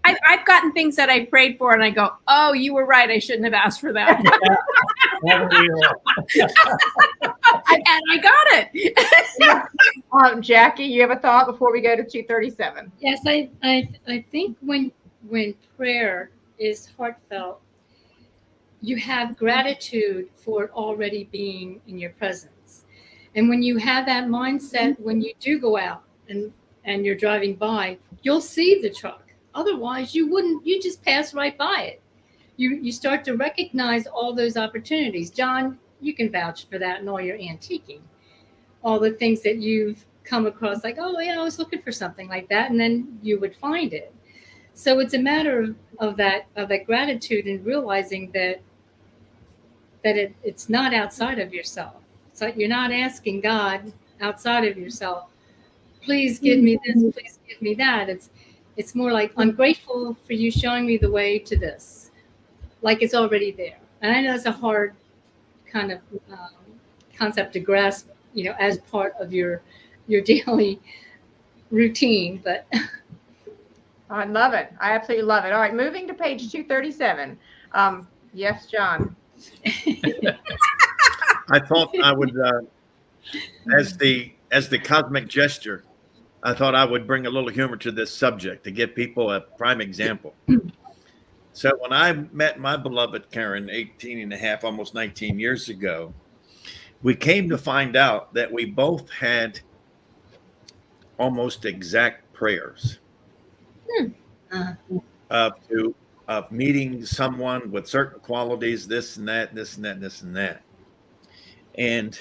I've gotten things that I prayed for and I go, oh, you were right. I shouldn't have asked for that. And I got it. Jackie, you have a thought before we go to 237? Yes, I think when prayer is heartfelt, you have gratitude for it already being in your presence. And when you have that mindset, when you do go out and you're driving by, you'll see the truck. Otherwise, you just pass right by it. You start to recognize all those opportunities. John, you can vouch for that in all your antiquing. All the things that you've come across, like, oh, yeah, I was looking for something like that, and then you would find it. So it's a matter of that gratitude and realizing that it's not outside of yourself. So you're not asking God outside of yourself, please give me this, please give me that. It's more like, I'm grateful for you showing me the way to this, like it's already there. And I know it's a hard kind of concept to grasp, as part of your daily routine, but I love it. I absolutely love it. All right, moving to page 237. Yes, John. I thought I would, as the cosmic gesture, I thought I would bring a little humor to this subject to give people a prime example. So when I met my beloved Karen 18 and a half, almost 19 years ago, we came to find out that we both had almost exact prayers of meeting someone with certain qualities, this and that, this and that, this and that. And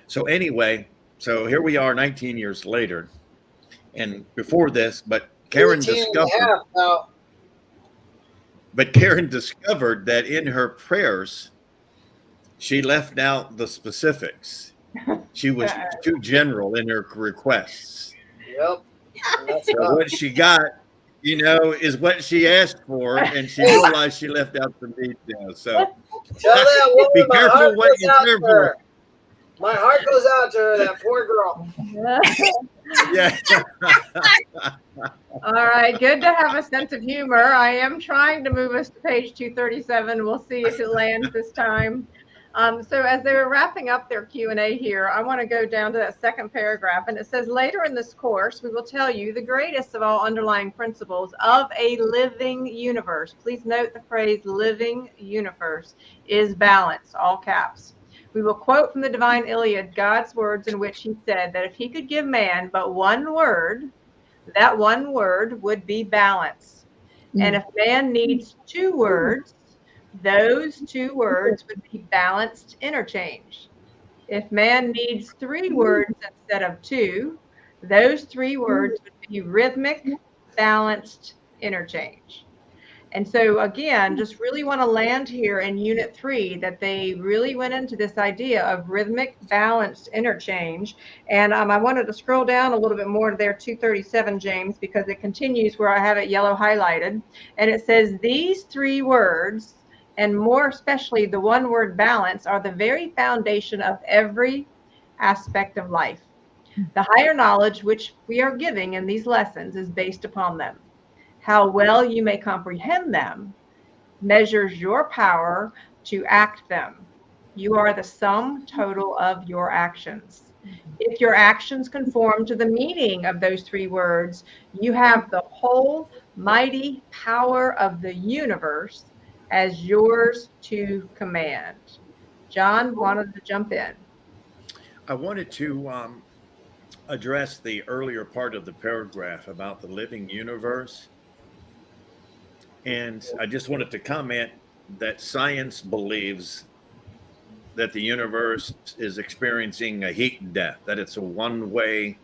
so anyway, so here we are 19 years later. And before this, but Karen discovered that in her prayers, she left out the specifics. She was too general in her requests. Yep. So what she got, is what she asked for, and she realized she left out some details. So tell that woman, be careful what you serve for. My heart goes out to her, that poor girl. Yeah. All right, good to have a sense of humor. I am trying to move us to page 237. We'll see if it lands this time. So as they were wrapping up their Q&A here, I want to go down to that second paragraph, and it says, later in this course, we will tell you the greatest of all underlying principles of a living universe. Please note the phrase living universe is balance, all caps. We will quote from the Divine Iliad God's words in which he said that if he could give man but one word, that one word would be balance. And if man needs two words, those two words would be balanced interchange. If man needs three words instead of two, those three words would be rhythmic, balanced interchange. And so again, just really want to land here in Unit 3 that they really went into this idea of rhythmic, balanced interchange. And I wanted to scroll down a little bit more to their 237, James, because it continues where I have it yellow highlighted. And it says these three words, and more especially the one word balance, are the very foundation of every aspect of life. The higher knowledge which we are giving in these lessons is based upon them. How well you may comprehend them measures your power to act them. You are the sum total of your actions. If your actions conform to the meaning of those three words, you have the whole mighty power of the universe as yours to command. John wanted to jump in. I wanted to address the earlier part of the paragraph about the living universe. And I just wanted to comment that science believes that the universe is experiencing a heat death, that it's a one-way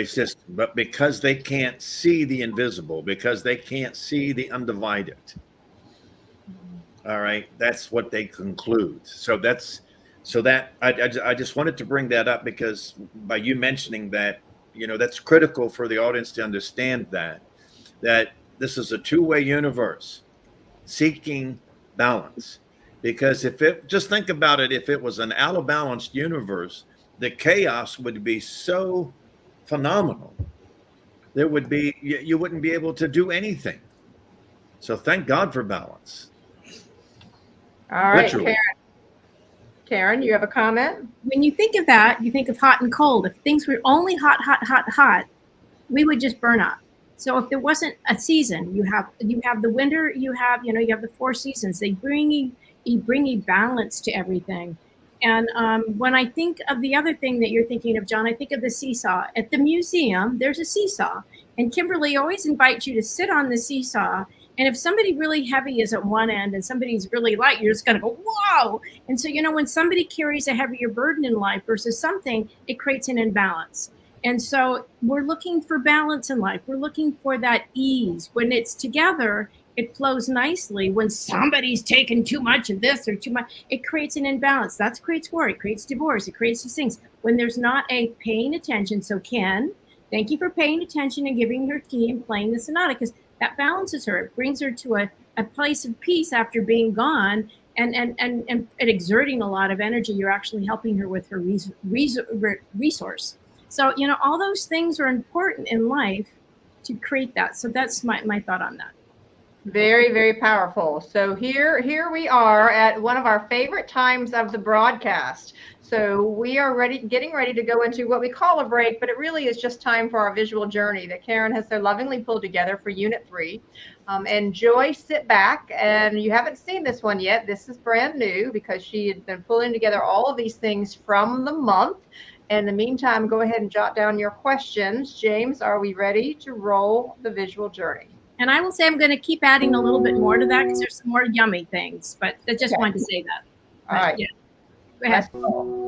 system. But because they can't see the invisible, because they can't see the undivided, all right, that's what they conclude. I just wanted to bring that up because by you mentioning that, that's critical for the audience to understand that this is a two-way universe seeking balance. Because just think about it, if it was an out of balanced universe, the chaos would be so phenomenal. You wouldn't be able to do anything. So thank God for balance. All right, Literally. Karen, you have a comment? When you think of that, you think of hot and cold. If things were only hot, hot, hot, hot, we would just burn up. So if there wasn't a season, you have the winter, you have the four seasons. They bring a balance to everything. And when I think of the other thing that you're thinking of, John, I think of the seesaw. At the museum, there's a seesaw. And Kimberly always invites you to sit on the seesaw. And if somebody really heavy is at one end and somebody's really light, you're just going to go, whoa. And so, when somebody carries a heavier burden in life versus something, it creates an imbalance. And so we're looking for balance in life. We're looking for that ease. When it's together, it flows nicely. When somebody's taking too much of this or too much, it creates an imbalance. That creates war. It creates divorce. It creates these things. When there's not a paying attention. So Ken, thank you for paying attention and giving her key and playing the sonata, because that balances her. It brings her to a place of peace after being gone and exerting a lot of energy. You're actually helping her with her resource. So, all those things are important in life to create that. So that's my thought on that. Very, very powerful. So here we are at one of our favorite times of the broadcast. So we are getting ready to go into what we call a break, but it really is just time for our visual journey that Karen has so lovingly pulled together for Unit 3. Enjoy, sit back, and you haven't seen this one yet. This is brand new because she had been pulling together all of these things from the month. In the meantime, go ahead and jot down your questions. James, are we ready to roll the visual journey? And I will say I'm going to keep adding a little bit more to that because there's some more yummy things, but I just wanted to say that. All right. Yeah. Go ahead. Let's roll.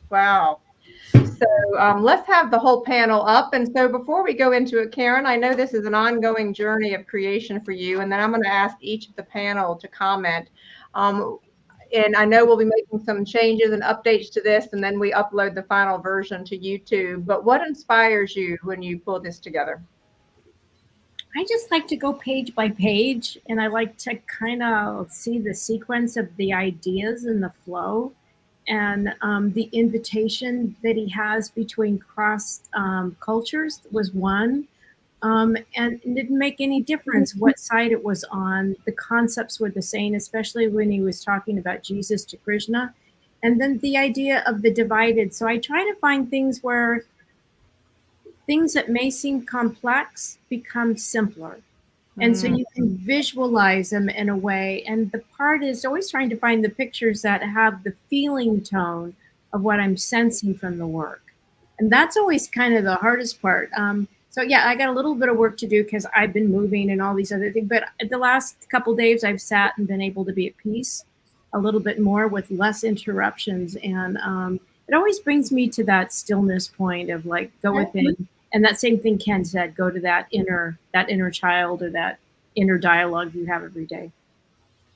Wow. So let's have the whole panel up. And so before we go into it, Karen, I know this is an ongoing journey of creation for you. And then I'm going to ask each of the panel to comment. And I know we'll be making some changes and updates to this, and then we upload the final version to YouTube. But what inspires you when you pull this together? I just like to go page by page, and I like to kind of see the sequence of the ideas and the flow, and the invitation that he has between cross cultures was one. And it didn't make any difference what side it was on. The concepts were the same, especially when he was talking about Jesus to Krishna. And then the idea of the divided. So I try to find things where things that may seem complex become simpler. And so you can visualize them in a way. And the part is always trying to find the pictures that have the feeling tone of what I'm sensing from the work. And that's always kind of the hardest part. So yeah, I got a little bit of work to do because I've been moving and all these other things. But the last couple of days, I've sat and been able to be at peace a little bit more with less interruptions. And it always brings me to that stillness point of like, go within. And that same thing Ken said, go to that inner child or that inner dialogue you have every day.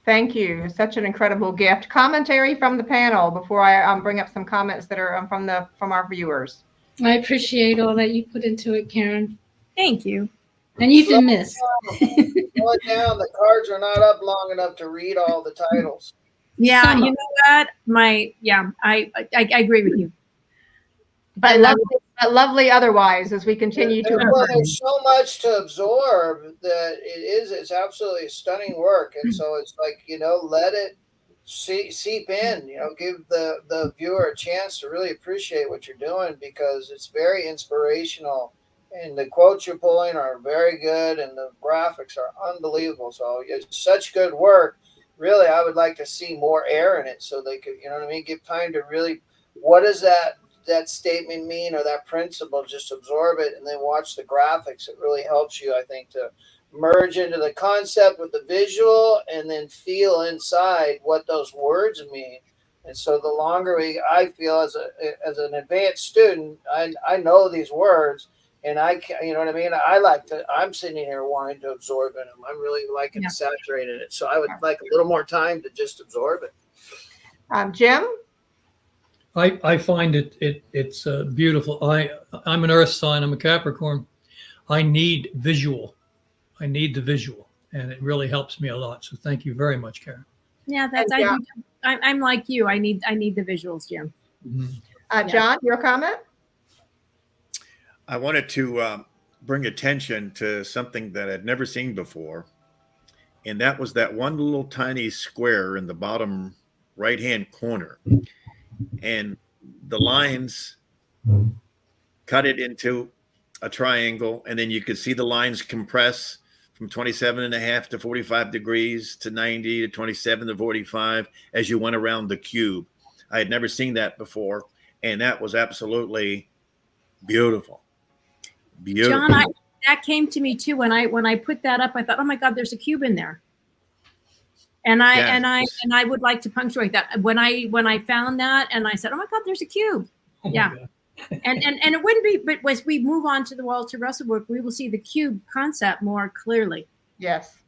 Thank you. Such an incredible gift. Commentary from the panel before I bring up some comments that are from our viewers. I appreciate all that you put into it, Karen. Thank you. And you can miss. Slow it down. The cards are not up long enough to read all the titles. Yeah, Some you know what? I agree with you. But And lovely otherwise as we continue to. Well, there's so much to absorb that it's absolutely stunning work. And so it's like, let it seep in, give the viewer a chance to really appreciate what you're doing, because it's very inspirational. And the quotes you're pulling are very good, and the graphics are unbelievable. So it's such good work. Really, I would like to see more air in it so they could, give time to really, what does that statement mean, or that principle? Just absorb it and then watch the graphics. It really helps you, I think, to merge into the concept with the visual and then feel inside what those words mean. And so the longer I feel as an advanced student, I know these words. And I'm sitting here wanting to absorb it. I'm really liking to saturate in it. So I would like a little more time to just absorb it. Jim? I find it's beautiful. I'm an earth sign. I'm a Capricorn. I need visual. I need the visual, and it really helps me a lot. So thank you very much, Karen. Yeah, I'm like you. I need the visuals, Jim. Mm-hmm. John, your comment? I wanted to bring attention to something that I'd never seen before, and that was that one little tiny square in the bottom right-hand corner, and the lines cut it into a triangle, and then you could see the lines compress from 27.5 to 45 degrees to 90 to 27 to 45 as you went around the cube. I had never seen that before, and that was absolutely beautiful. Beautiful. John, that came to me too when I put that up. I thought, oh my God, there's a cube in there, and I would like to punctuate that. When I found that, and I said, oh my God, there's a cube. Yeah. And it wouldn't be, but as we move on to the Walter Russell work, we will see the cube concept more clearly. Yes.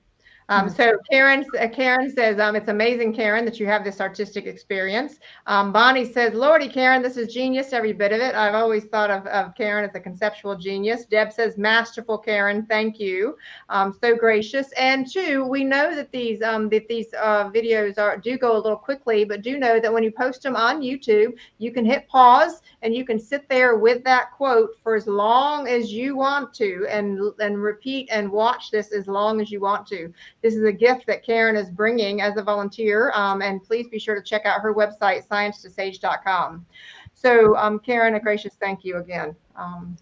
So Karen says, it's amazing, Karen, that you have this artistic experience. Bonnie says, Lordy, Karen, this is genius, every bit of it. I've always thought of Karen as a conceptual genius. Deb says, masterful, Karen. Thank you. So gracious. And two, we know that these videos do go a little quickly, but do know that when you post them on YouTube, you can hit pause and you can sit there with that quote for as long as you want to, and repeat and watch this as long as you want to. This is a gift that Karen is bringing as a volunteer, and please be sure to check out her website, sciencetosage.com. So, Karen, a gracious thank you again.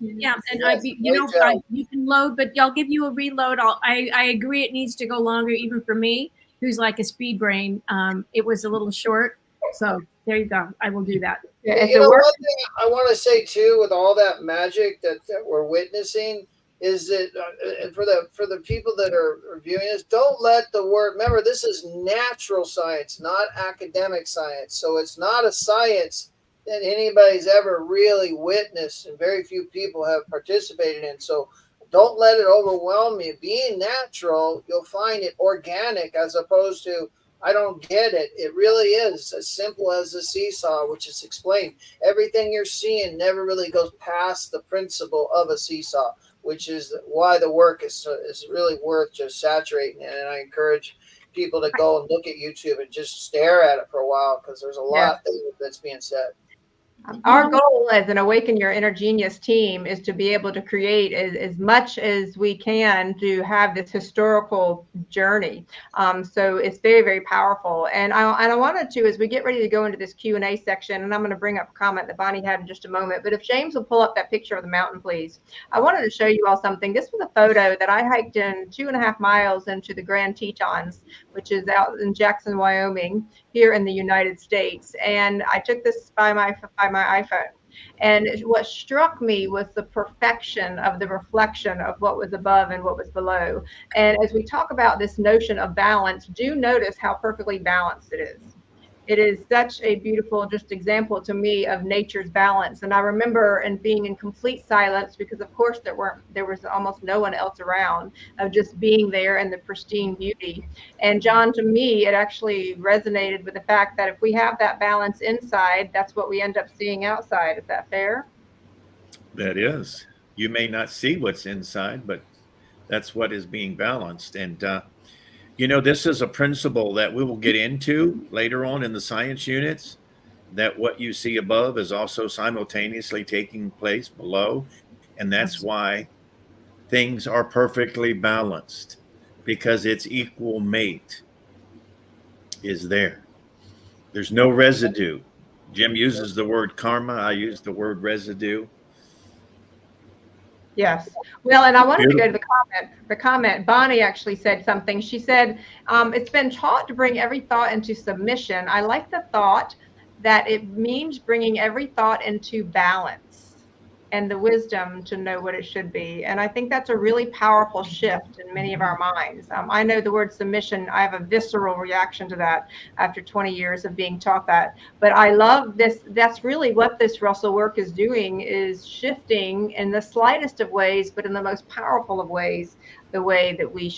Yeah, and you can load, but I'll give you a reload. I agree it needs to go longer, even for me, who's like a speed brain. It was a little short, so there you go. I will do that. One thing I want to say too, with all that magic that we're witnessing, is that for the people that are viewing this, don't let the word, remember, this is natural science, not academic science. So it's not a science that anybody's ever really witnessed, and very few people have participated in. So don't let it overwhelm you. Being natural, you'll find it organic, as opposed to, I don't get it. It really is as simple as a seesaw, which is explained. Everything you're seeing never really goes past the principle of a seesaw, which is why the work is really worth just saturating in. And I encourage people to go and look at YouTube and just stare at it for a while, because there's a lot that's being said. Our goal as an Awaken Your Inner Genius team is to be able to create as much as we can to have this historical journey. So it's very, very powerful. And I wanted to, as we get ready to go into this Q&A section, and I'm going to bring up a comment that Bonnie had in just a moment, but if James will pull up that picture of the mountain, please. I wanted to show you all something. This was a photo that I hiked in 2.5 miles into the Grand Tetons, which is out in Jackson, Wyoming, here in the United States. And I took this by my iPhone. And what struck me was the perfection of the reflection of what was above and what was below. And as we talk about this notion of balance, do notice how perfectly balanced it is. It is such a beautiful just example to me of nature's balance. And I remember and being in complete silence, because of course there was almost no one else around, of just being there in the pristine beauty. And John, to me, it actually resonated with the fact that if we have that balance inside, that's what we end up seeing outside. Is that fair? That is. You may not see what's inside, but That's what is being balanced. And, you know, this is a principle that we will get into later on in the science units, that what you see above is also simultaneously taking place below. And that's why things are perfectly balanced, because its equal mate is there. There's no residue. Jim uses the word karma. I use the word residue. Yes. Well, and I wanted to go to the comment. The comment, Bonnie actually said something. She said, it's been taught to bring every thought into submission. I like the thought that it means bringing every thought into balance and the wisdom to know what it should be. And I think that's a really powerful shift in many of our minds. I know the word submission, I have a visceral reaction to that after 20 years of being taught that. But I love this. That's really what this Russell work is doing, is shifting in the slightest of ways, but in the most powerful of ways, the way that we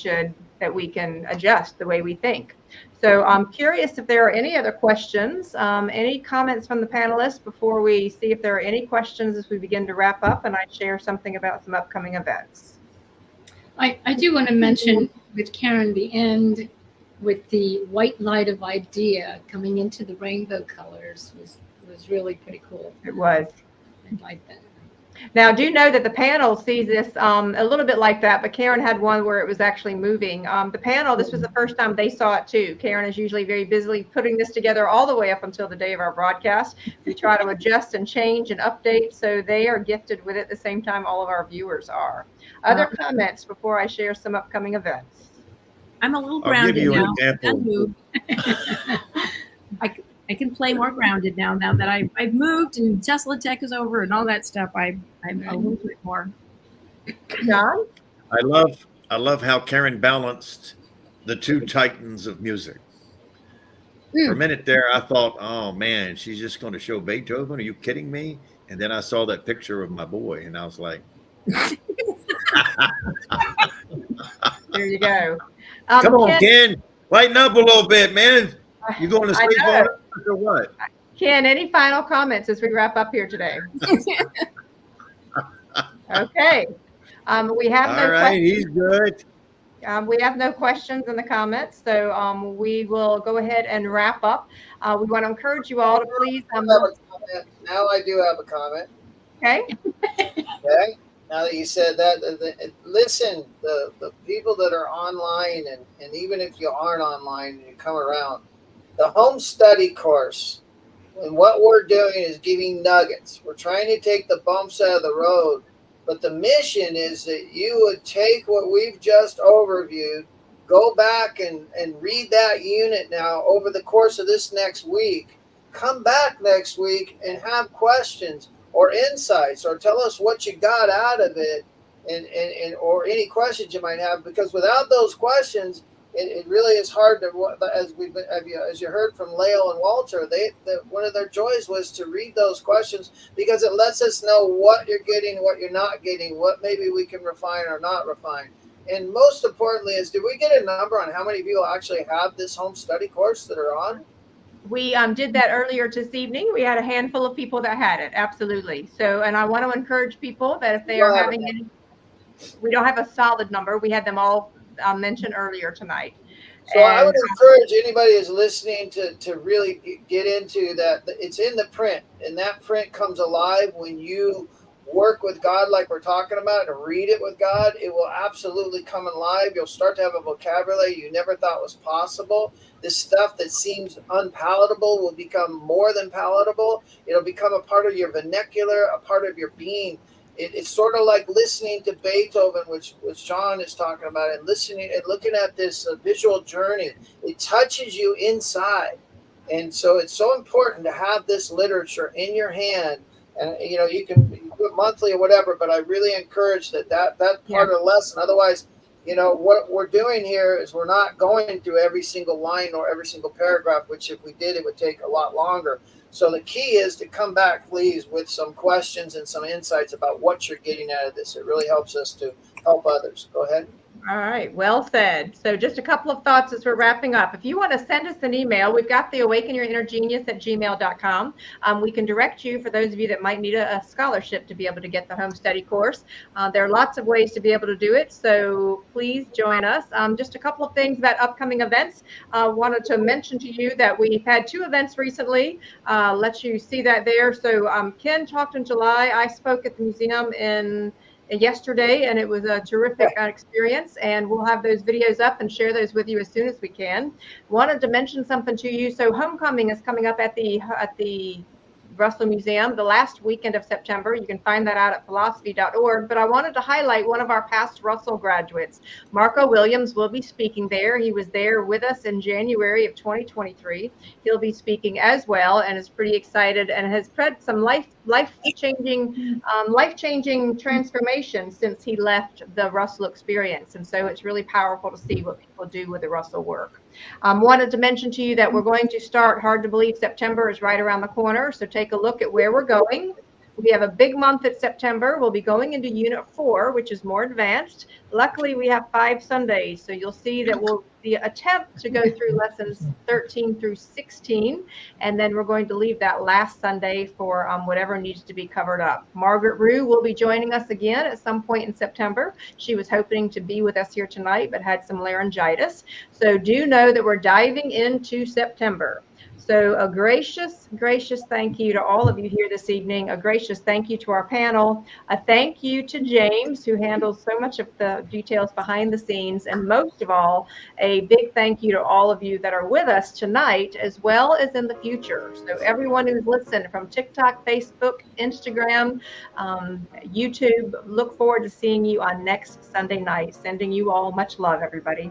can adjust the way we think. So I'm curious if there are any other questions, any comments from the panelists before we see if there are any questions as we begin to wrap up and I share something about some upcoming events. I do want to mention with Karen, the end with the white light of idea coming into the rainbow colors was really pretty cool. It was. I like that. Now, do know that the panel sees this a little bit like that, but Karen had one where it was actually moving. The panel, this was the first time they saw it too. Karen is usually very busily putting this together all the way up until the day of our broadcast. We try to adjust and change and update, so they are gifted with it at the same time all of our viewers are. Other comments before I share some upcoming events? I'm a little I'll give grounded you an now. example. I can play more grounded now that I've moved and Tesla Tech is over and all that stuff. I'm a little bit more. John? I love how Karen balanced the two titans of music. For a minute there, I thought, oh man, she's just going to show Beethoven. Are you kidding me? And then I saw that picture of my boy, and I was like, There you go. come on, Ken, lighten up a little bit, man. You going to sleep on us or what? Ken, any final comments as we wrap up here today? Okay. We have no All right, questions. he's good. We have no questions in the comments, so we will go ahead and wrap up. We want to encourage you all to please. Now I do have a comment. Okay. Okay. Now that you said that, listen, the people that are online, and even if you aren't online and you come around, the home study course, and what we're doing is giving nuggets. We're trying to take the bumps out of the road, but the mission is that you would take what we've just overviewed, go back and read that unit now over the course of this next week, come back next week and have questions or insights, or tell us what you got out of it, and or any questions you might have, because without those questions, it really is hard to, as you heard from Lael and Walter, one of their joys was to read those questions, because it lets us know what you're getting, what you're not getting, what maybe we can refine or not refine. And most importantly is, did we get a number on how many people actually have this home study course that are on? We did that earlier this evening. We had a handful of people that had it. Absolutely. So, and I want to encourage people that if they are having any, we don't have a solid number. We had them all mentioned earlier tonight. So I would encourage anybody who's listening to really get into that. It's in the print, and that print comes alive when you work with God like we're talking about, and read it with God. It will absolutely come alive. You'll start to have a vocabulary you never thought was possible. This stuff that seems unpalatable will become more than palatable. It'll become a part of your vernacular, a part of your being. It's sort of like listening to Beethoven, which John is talking about, and listening and looking at this visual journey. It touches you inside. And so it's so important to have this literature in your hand. And, you can do it monthly or whatever, but I really encourage that part of the lesson. Otherwise, what we're doing here is we're not going through every single line or every single paragraph, which if we did, it would take a lot longer. So the key is to come back, please, with some questions and some insights about what you're getting out of this. It really helps us to help others. Go ahead. All right, well said. So just a couple of thoughts as we're wrapping up. If you want to send us an email, we've got the awakenyourinnergenius@gmail.com. We can direct you for those of you that might need a scholarship to be able to get the home study course. There are lots of ways to be able to do it, so please join us. Just a couple of things about upcoming events. Wanted to mention to you that we've had 2 events recently. Let you see that there. So Ken talked in July. I spoke at the museum yesterday, and it was a terrific experience, and we'll have those videos up and share those with you as soon as we can. Wanted to mention something to you. So homecoming is coming up at the Russell Museum the last weekend of September. You can find that out at philosophy.org. But I wanted to highlight one of our past Russell graduates. Marco Williams will be speaking there. He was there with us in January of 2023. He'll be speaking as well, and is pretty excited and has had some life-changing transformation since he left the Russell experience. And so it's really powerful to see what people do with the Russell work. Wanted to mention to you that we're going to start, hard to believe, September is right around the corner. So take a look at where we're going. We have a big month in September. We'll be going into Unit 4, which is more advanced. Luckily, we have 5 Sundays. So you'll see that we'll attempt to go through lessons 13 through 16. And then we're going to leave that last Sunday for whatever needs to be covered up. Margaret Rue will be joining us again at some point in September. She was hoping to be with us here tonight, but had some laryngitis. So do know that we're diving into September. So a gracious thank you to all of you here this evening. A gracious thank you to our panel. A thank you to James, who handles so much of the details behind the scenes. And most of all, a big thank you to all of you that are with us tonight, as well as in the future. So everyone who's listened from TikTok, Facebook, Instagram, YouTube, look forward to seeing you on next Sunday night. Sending you all much love, everybody.